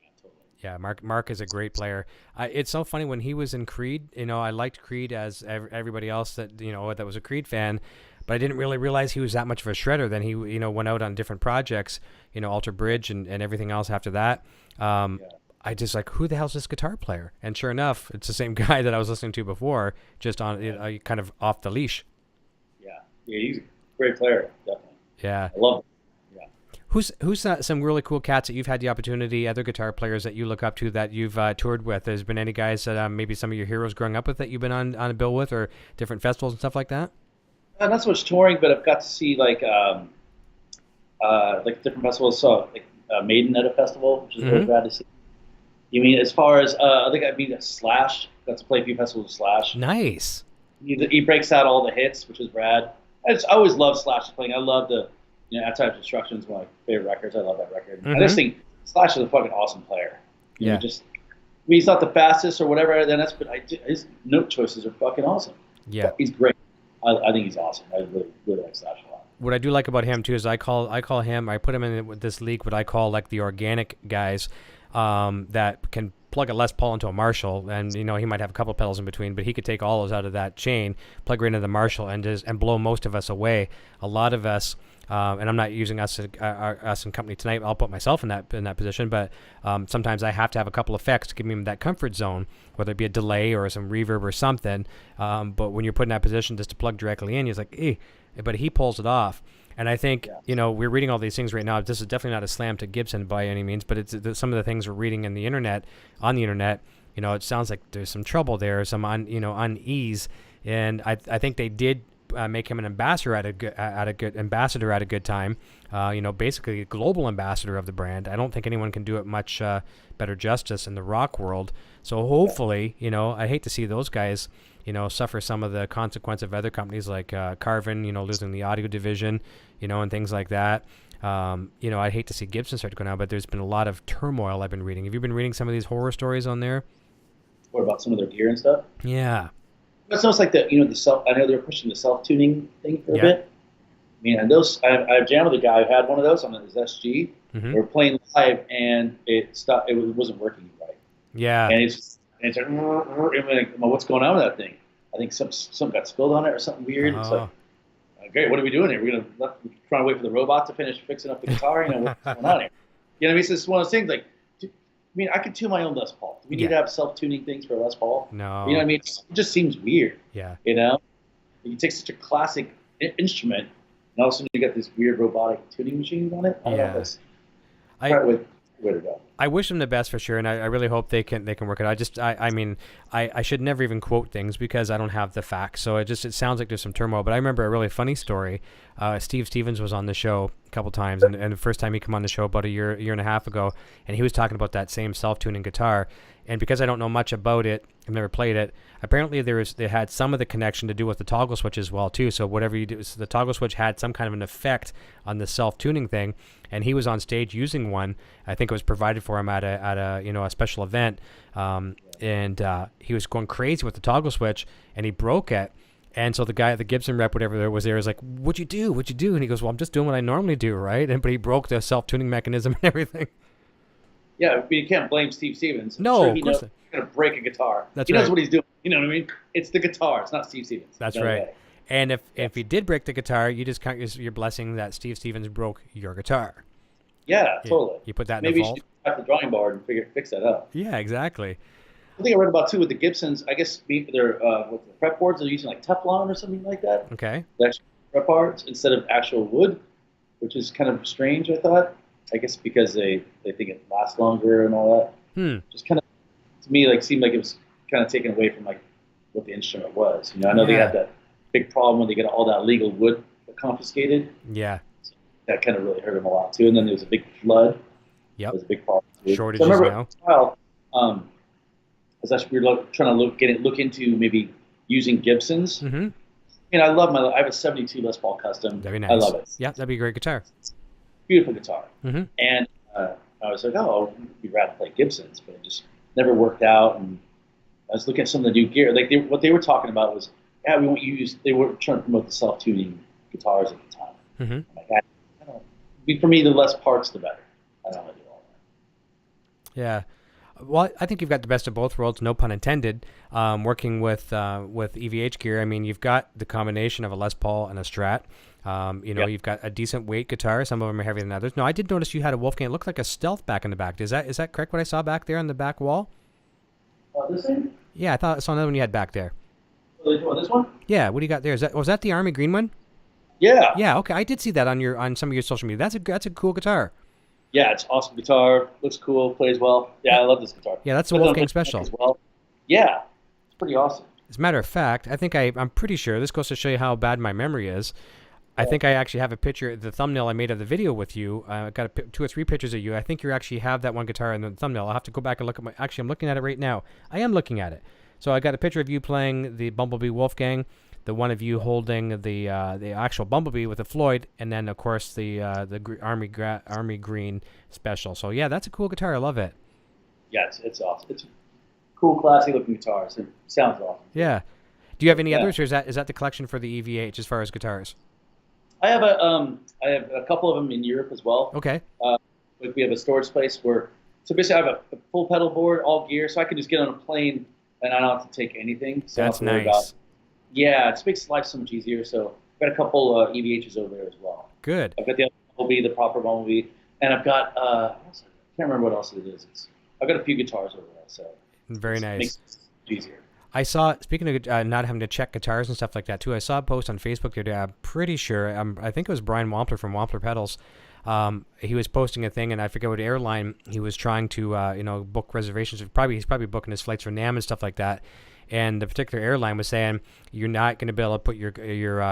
Yeah, totally. Yeah, Mark is a great player. It's so funny when he was in Creed. I liked Creed as everybody else that that was a Creed fan, but I didn't really realize he was that much of a shredder. Then he went out on different projects, Alter Bridge and everything else after that. I just like, who the hell's this guitar player? And sure enough, it's the same guy that I was listening to before, just on kind of off the leash. Yeah, he's a great player, definitely. Yeah, I love him. Yeah. Who's some really cool cats that you've had the opportunity, other guitar players that you look up to that you've toured with? Has been any guys that maybe some of your heroes growing up with that you've been on a bill with, or different festivals and stuff like that? Not so much touring, but I've got to see like different festivals. So like Maiden at a festival, which is really rad to see. You mean as far as I think I've been at Slash. Got to play a few festivals with Slash. Nice. He breaks out all the hits, which is rad. I always loved Slash playing. I love the Outside of Destruction is one of my favorite records. I love that record. I just think Slash is a fucking awesome player. He's not the fastest or whatever. Then his note choices are fucking awesome. Yeah, he's great. I think he's awesome. I really like Slash a lot. What I do like about him too is I put him in this league what I call like the organic guys. That can plug a Les Paul into a Marshall, and he might have a couple pedals in between, but he could take all those out of that chain, plug right into the Marshall, and blow most of us away. A lot of us, and I'm not using us in company tonight. I'll put myself in that position, but sometimes I have to have a couple effects to give me that comfort zone, whether it be a delay or some reverb or something. But when you're put in that position just to plug directly in, you're like, but he pulls it off. And I think, we're reading all these things right now. This is definitely not a slam to Gibson by any means, but it's some of the things we're reading on the internet it sounds like there's some trouble there, some unease, and I think they did make him an ambassador at a good time. Basically a global ambassador of the brand. I don't think anyone can do it much better justice in the rock world. So hopefully, I hate to see those guys, suffer some of the consequence of other companies like Carvin, losing the audio division, and things like that. I hate to see Gibson start to go down, but there's been a lot of turmoil I've been reading. Have you been reading some of these horror stories on there? What about some of their gear and stuff? Yeah. It's almost like the self. I know they're pushing the self-tuning thing for a bit. I mean, and those I jammed with a guy who had one of those on his SG. Mm-hmm. We were playing live, and it stopped. It wasn't working right. Yeah. And it's like, well, what's going on with that thing? I think something got spilled on it or something weird. It's like, great, what are we doing here? We're trying to wait for the robot to finish fixing up the guitar. What's going on here? It's just one of those things. Like, I could tune my own Les Paul. Do we need to have self-tuning things for Les Paul? No. It just seems weird. Yeah. You take such a classic instrument, and all of a sudden you got this weird robotic tuning machine on it. I don't know if that's the way to go. I wish them the best for sure, and I really hope they can work it out. I should never even quote things because I don't have the facts. So it sounds like there's some turmoil. But I remember a really funny story. Steve Stevens was on the show a couple times, and the first time he came on the show about a year and a half ago, and he was talking about that same self-tuning guitar. And because I don't know much about it, I've never played it. Apparently, they had some of the connection to do with the toggle switch as well too. So whatever you do, so the toggle switch had some kind of an effect on the self-tuning thing. And he was on stage using one. I think it was provided for him at a special event. And he was going crazy with the toggle switch, and he broke it. And so the guy at the Gibson rep, whatever there was like, "What'd you do? What'd you do?" And he goes, "Well, I'm just doing what I normally do, right?" But he broke the self-tuning mechanism and everything. Yeah, but you can't blame Steve Stevens. No, of course. He's going to break a guitar. He knows what he's doing. You know what I mean? It's the guitar. It's not Steve Stevens. That's right. Way. And if he did break the guitar, you just count your blessing that Steve Stevens broke your guitar. Yeah, totally. You put that Maybe in the vault. Maybe you should have the drawing board and fix that up. Yeah, exactly. I think I read about too with the Gibsons. I guess their with the fretboards, they're using like Teflon or something like that. Okay. The actual fretboards instead of actual wood, which is kind of strange. I thought. I guess because they think it lasts longer and all that. Just kind of to me seemed like it was kind of taken away from what the instrument was. I know they had that big problem when they get all that legal wood confiscated. Yeah. So that kind of really hurt them a lot too. And then there was a big flood. Yep. It was a big problem too. Shortages so I now. We were trying to look into maybe using Gibsons. Mm-hmm. I have a 72 Les Paul Custom. That'd be nice. I love it. Yeah, that'd be a great guitar. Beautiful guitar. Mm-hmm. And I was like, we'd rather play Gibsons, but it just never worked out. And I was looking at some of the new gear. What they were talking about was, we won't use. They were trying to promote the self-tuning guitars at the time. Mm-hmm. I don't. For me, the less parts, the better. I don't want to do all that. Yeah. Well, I think you've got the best of both worlds, no pun intended. Working with EVH Gear, I mean, you've got the combination of a Les Paul and a Strat. You've got a decent weight guitar. Some of them are heavier than others. No, I did notice you had a Wolfgang. It looked like a Stealth back in the back. Is that correct? What I saw back there on the back wall? This thing? Yeah, I saw another one you had back there. This one? Yeah. What do you got there? Was that the Army Green one? Yeah. Yeah. Okay, I did see that on some of your social media. That's a cool guitar. Yeah, it's awesome guitar. Looks cool. Plays well. Yeah, I love this guitar. Yeah, that's the Wolfgang Special. As well. Yeah, it's pretty awesome. As a matter of fact, I think I'm pretty sure, this goes to show you how bad my memory is. I think I actually have a picture, the thumbnail I made of the video with you. I got 2 or 3 pictures of you. I think you actually have that one guitar in the thumbnail. I'll have to go back and look at actually, I'm looking at it right now. I am looking at it. So I got a picture of you playing the Bumblebee Wolfgang, the one of you holding the actual Bumblebee with the Floyd, and then of course the Army Green Special. So yeah, that's a cool guitar. I love it. Yeah, it's awesome. It's a cool, classy looking guitars. It sounds awesome. Yeah. Do you have any others, or is that the collection for the EVH as far as guitars? I have a couple of them in Europe as well. Okay. We have a storage place so basically I have a full pedal board, all gear, so I can just get on a plane and I don't have to take anything. So that's nice. Yeah, it makes life so much easier. So I've got a couple EVHs over there as well. Good. I've got the Bumblebee, the proper Bumblebee, and I've got I can't remember what else it is. I've got a few guitars over there, so very nice. Makes it easier. I saw, speaking of not having to check guitars and stuff like that too, I saw a post on Facebook the other day. I'm pretty sure, I think it was Brian Wampler from Wampler Pedals. He was posting a thing, and I forget what airline he was trying to, book reservations. He's probably booking his flights for NAM and stuff like that. And the particular airline was saying you're not going to be able to put your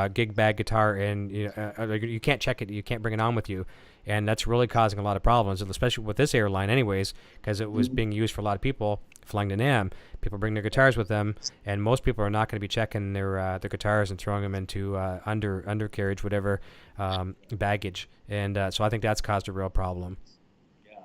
gig bag guitar in. You can't check it. You can't bring it on with you, and that's really causing a lot of problems, especially with this airline, anyways, because it was being used for a lot of people flying to NAM. People bring their guitars with them, and most people are not going to be checking their guitars and throwing them into undercarriage, whatever, baggage. And so I think that's caused a real problem. Yeah,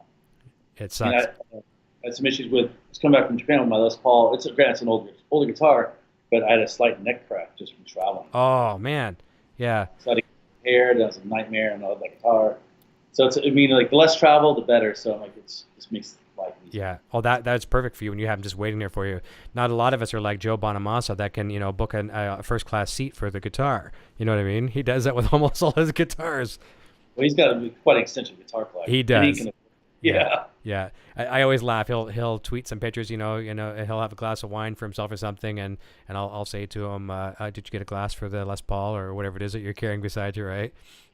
it sucks. I had some issues with. I was coming back from Japan with my Les Paul. It's an older guitar, but I had a slight neck crack just from traveling. Oh man, yeah. So I had to get hair. That was a nightmare, and I love that guitar. So the less travel, the better. So I'm like, just makes life easier. Yeah. Oh, that's perfect for you when you have them just waiting there for you. Not a lot of us are like Joe Bonamassa that can, book a first class seat for the guitar. You know what I mean? He does that with almost all his guitars. Well, he's got quite an extensive guitar collection. He does. Yeah. I always laugh. He'll tweet some pictures. He'll have a glass of wine for himself or something, and I'll say to him, "Did you get a glass for the Les Paul or whatever it is that you're carrying beside you?" Right?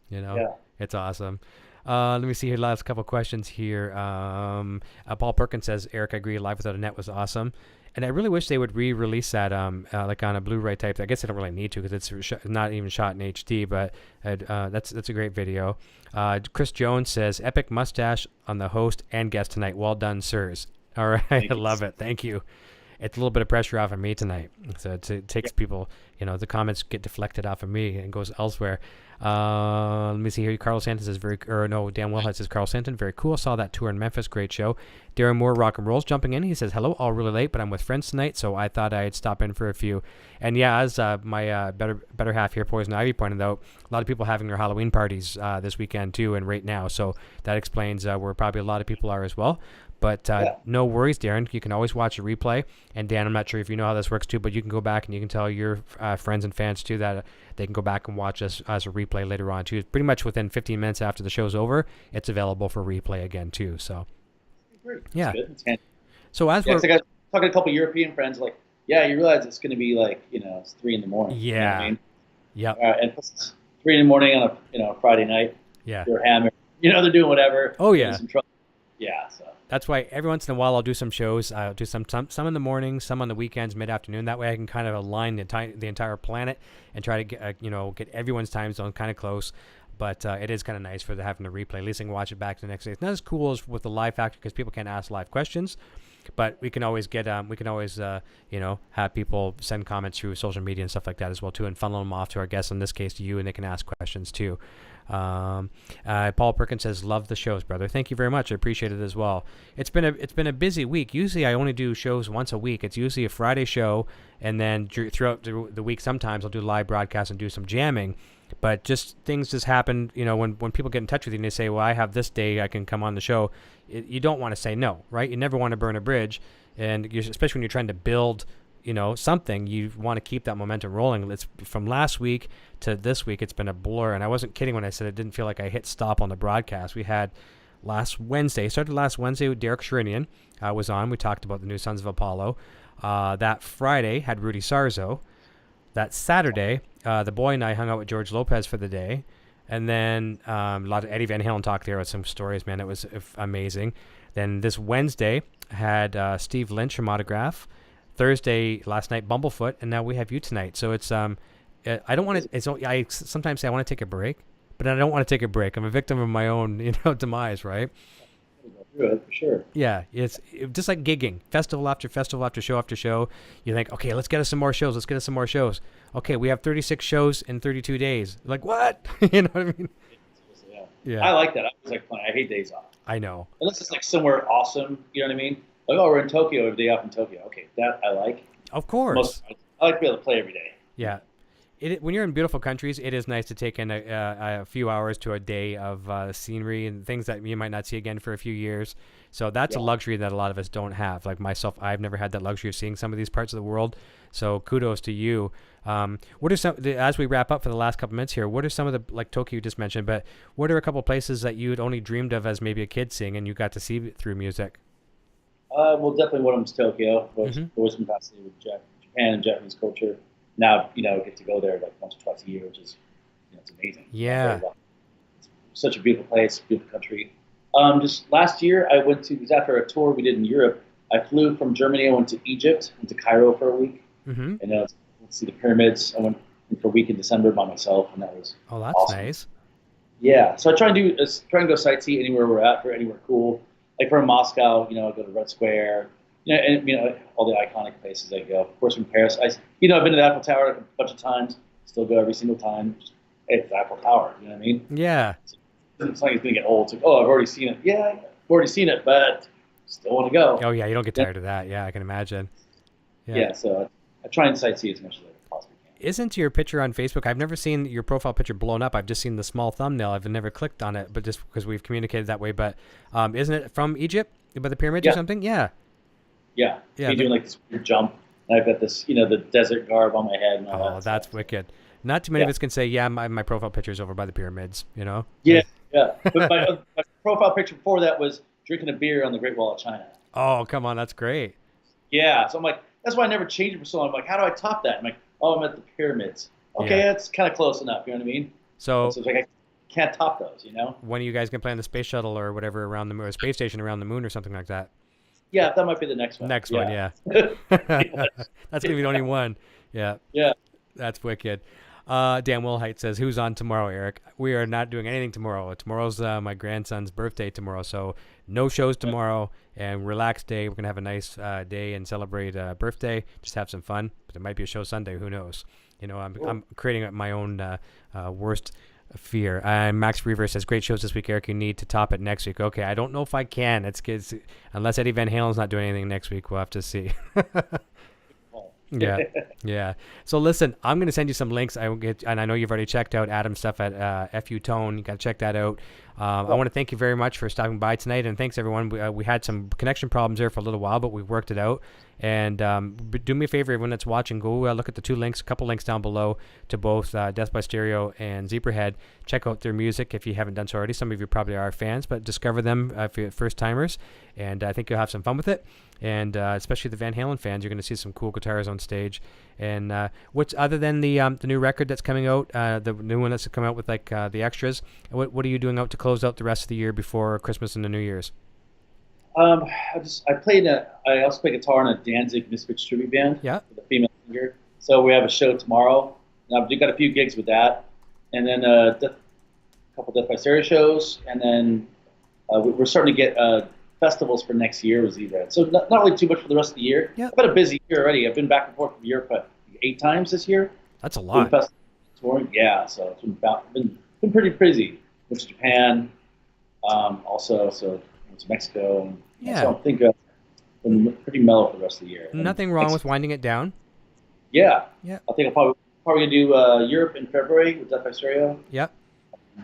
It's awesome. Let me see here. Last couple questions here. Paul Perkins says, "Eric, I agree. Live Without a Net was awesome." And I really wish they would re-release that, like on a Blu-ray type. I guess they don't really need to because it's not even shot in HD. But that's a great video. Chris Jones says, "Epic mustache on the host and guest tonight. Well done, sirs." All right, I love it. Thank you. It's a little bit of pressure off of me tonight, so it takes people. The comments get deflected off of me and goes elsewhere. Let me see here. Carlo Santin says Dan Wellhead says Carlo Santin, very cool. Saw that tour in Memphis, great show. Darren Moore, Rock and Rolls, jumping in. He says, hello, all really late, but I'm with friends tonight, so I thought I'd stop in for a few. And yeah, as my better half here, Poison Ivy, pointed out, a lot of people having their Halloween parties this weekend too, and right now, so that explains where probably a lot of people are as well. But no worries, Darren. You can always watch a replay. And Dan, I'm not sure if you know how this works too, but you can go back and you can tell your friends and fans too that they can go back and watch us as a replay later on too. Pretty much within 15 minutes after the show's over, it's available for replay again too. So, great. Yeah. That's good. So as we're talking to a couple of European friends, like, yeah, you realize it's going to be like, it's 3 in the morning. Yeah. You know what I mean? Yep. And plus it's 3 in the morning on a Friday night. Yeah. They're hammered. They're doing whatever. Oh yeah. Some trouble. Yeah. So. That's why every once in a while I'll do some shows. I'll do some in the mornings, some on the weekends, mid-afternoon. That way I can kind of align the entire planet and try to get everyone's time zone kind of close. But it is kind of nice for having the replay. At least I can watch it back the next day. It's not as cool as with the live factor because people can't ask live questions. But we can always get have people send comments through social media and stuff like that as well too, and funnel them off to our guests. In this case, to you, and they can ask questions too. Paul Perkins says, "Love the shows, brother." Thank you very much. I appreciate it as well. It's been a busy week. Usually, I only do shows once a week. It's usually a Friday show, and then throughout the week, sometimes I'll do live broadcasts and do some jamming. But things just happen. When people get in touch with you and they say, "Well, I have this day, I can come on the show," you don't want to say no, right? You never want to burn a bridge, and especially when you're trying to build. Something, you want to keep that momentum rolling. It's from last week to this week, it's been a blur. And I wasn't kidding when I said it didn't feel like I hit stop on the broadcast. We had started last Wednesday with Derek Sherinian was on. We talked about the new Sons of Apollo. That Friday had Rudy Sarzo. That Saturday, the boy and I hung out with George Lopez for the day. And then a lot of Eddie Van Halen talked there with some stories, man. It was amazing. Then this Wednesday had Steve Lynch from Autograph. Thursday, last night, Bumblefoot, and now we have you tonight. So it's I don't want to. I sometimes say I want to take a break, but I don't want to take a break. I'm a victim of my own, demise, right? For sure. Yeah, it's just like gigging, festival after festival after show after show. You think, okay, let's get us some more shows. Let's get us some more shows. Okay, we have 36 shows in 32 days. Like what? You know what I mean? Yeah. I like that. I was like, I hate days off. I know. Unless it's like somewhere awesome. You know what I mean? Like, oh, we're in Tokyo, every day off in Tokyo. Okay, that I like. Of course. I like to be able to play every day. Yeah. When you're in beautiful countries, it is nice to take in a few hours to a day of scenery and things that you might not see again for a few years. So that's a luxury that a lot of us don't have. Like myself, I've never had that luxury of seeing some of these parts of the world. So kudos to you. What are some, as we wrap up for the last couple minutes here, what are some of the, like Tokyo you just mentioned, but what are a couple places that you'd only dreamed of as maybe a kid seeing and you got to see through music? Well, definitely one of them is Tokyo. Always been fascinated with Japan and Japanese culture. Now, get to go there like once or twice a year, which is, it's amazing. Yeah. such a beautiful place, beautiful country. Just last year, I went to, it was after a tour we did in Europe. I flew from Germany. I went to Egypt, went to Cairo for a week, and went to see the pyramids. I went for a week in December by myself, and that was awesome. Nice. Yeah, so I try and go sightsee anywhere we're at, or anywhere cool. Like from Moscow, I go to Red Square, and all the iconic places I go. Of course, from Paris, I've been to the Eiffel Tower a bunch of times. Still go every single time. Hey, it's the Eiffel Tower. You know what I mean? Yeah. It's like it's gonna get old. It's like, oh, I've already seen it. Yeah, I've already seen it, but still want to go. Oh yeah, you don't get tired of that. Yeah, I can imagine. Yeah, so I try and sightsee as much as I possibly can. Isn't your picture on Facebook? I've never seen your profile picture blown up. I've just seen the small thumbnail. I've never clicked on it, but just because we've communicated that way. But isn't it from Egypt, by the pyramids or something? Yeah. Yeah. Me doing like this weird jump, and I've got this, the desert garb on my head. And all that that's stuff. Wicked. Not too many of us can say, yeah, my profile picture is over by the pyramids. Yeah. But my profile picture before that was drinking a beer on the Great Wall of China. Oh, come on, that's great. Yeah, so I'm like, that's why I never changed it for so long. I'm like, how do I top that? I'm like, oh, I'm at the pyramids. Okay, that's kind of close enough. You know what I mean? So it's like I can't top those. When are you guys gonna play on the space shuttle or whatever around the moon, or space station around the moon or something like that? Yeah, that might be the next one. Next one, yeah. That's gonna be the only one. Yeah. Yeah. That's wicked. Dan Wilhite says, who's on tomorrow, Eric? We are not doing anything tomorrow. Tomorrow's my grandson's birthday tomorrow, so no shows tomorrow, and relaxed day. We're going to have a nice day and celebrate birthday, just have some fun, but there might be a show Sunday. Who knows? I'm creating my own worst fear. Max Reaver says, great shows this week, Eric. You need to top it next week. Okay, I don't know if I can. It's unless Eddie Van Halen's not doing anything next week, we'll have to see. Yeah. So listen, I'm going to send you some links. And I know you've already checked out Adam's stuff at FU Tone. You got to check that out. I want to thank you very much for stopping by tonight, and thanks everyone. We had some connection problems there for a little while, but we worked it out. And do me a favor, everyone that's watching, go look at the a couple links down below to both Death by Stereo and Zebrahead. Check out their music if you haven't done so already. Some of you probably are fans, but discover them if you're first timers, and I think you'll have some fun with it. And especially the Van Halen fans, you're going to see some cool guitars on stage. And what's other than the new record that's coming out, the new one that's come out with like the extras? What are you doing out to close out the rest of the year before Christmas and the New Year's? I also play guitar in a Danzig Misfits tribute band. Yeah. With a female singer. So we have a show tomorrow. And I've got a few gigs with that, and then a couple Death by Stereo shows, and then we're starting to get festivals for next year with Zebrahead. So not really too much for the rest of the year. Yeah. I've had a busy year already. I've been back and forth from Europe 8 times this year. That's a lot. Touring. Yeah, so it's been pretty busy. Went to Japan, also, so went to Mexico. And, so I think been pretty mellow for the rest of the year. Nothing wrong with winding it down. Yeah. I think I'll probably gonna do Europe in February with Death by Stereo. Yep.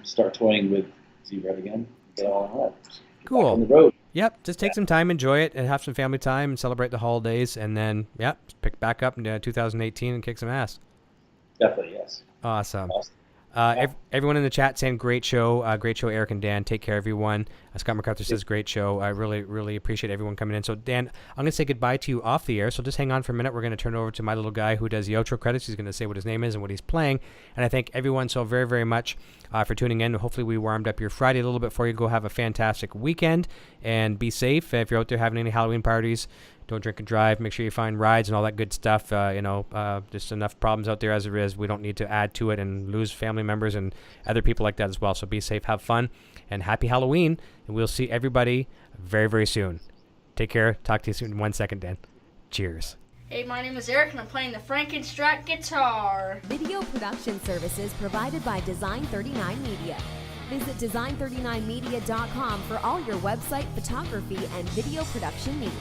Start touring with Zebrahead again. Get all on that. Cool. On the road. Yep, just take some time, enjoy it, and have some family time, and celebrate the holidays, and then, pick back up in 2018 and kick some ass. Definitely, yes. Awesome. Everyone in the chat saying great show, Eric and Dan. Take care, everyone. Scott MacArthur says great show. I really, really appreciate everyone coming in. So, Dan, I'm going to say goodbye to you off the air, so just hang on for a minute. We're going to turn it over to my little guy who does the outro credits. He's going to say what his name is and what he's playing. And I thank everyone so very, very much for tuning in. Hopefully we warmed up your Friday a little bit for you. Go have a fantastic weekend and be safe. If you're out there having any Halloween parties, don't drink and drive. Make sure you find rides and all that good stuff. There's enough problems out there as it is. We don't need to add to it and lose family members and other people like that as well. So be safe, have fun, and happy Halloween. And we'll see everybody very, very soon. Take care. Talk to you soon in 1 second, Dan. Cheers. Hey, my name is Eric, and I'm playing the Frankenstrat guitar. Video production services provided by Design 39 Media. Visit design39media.com for all your website, photography, and video production needs.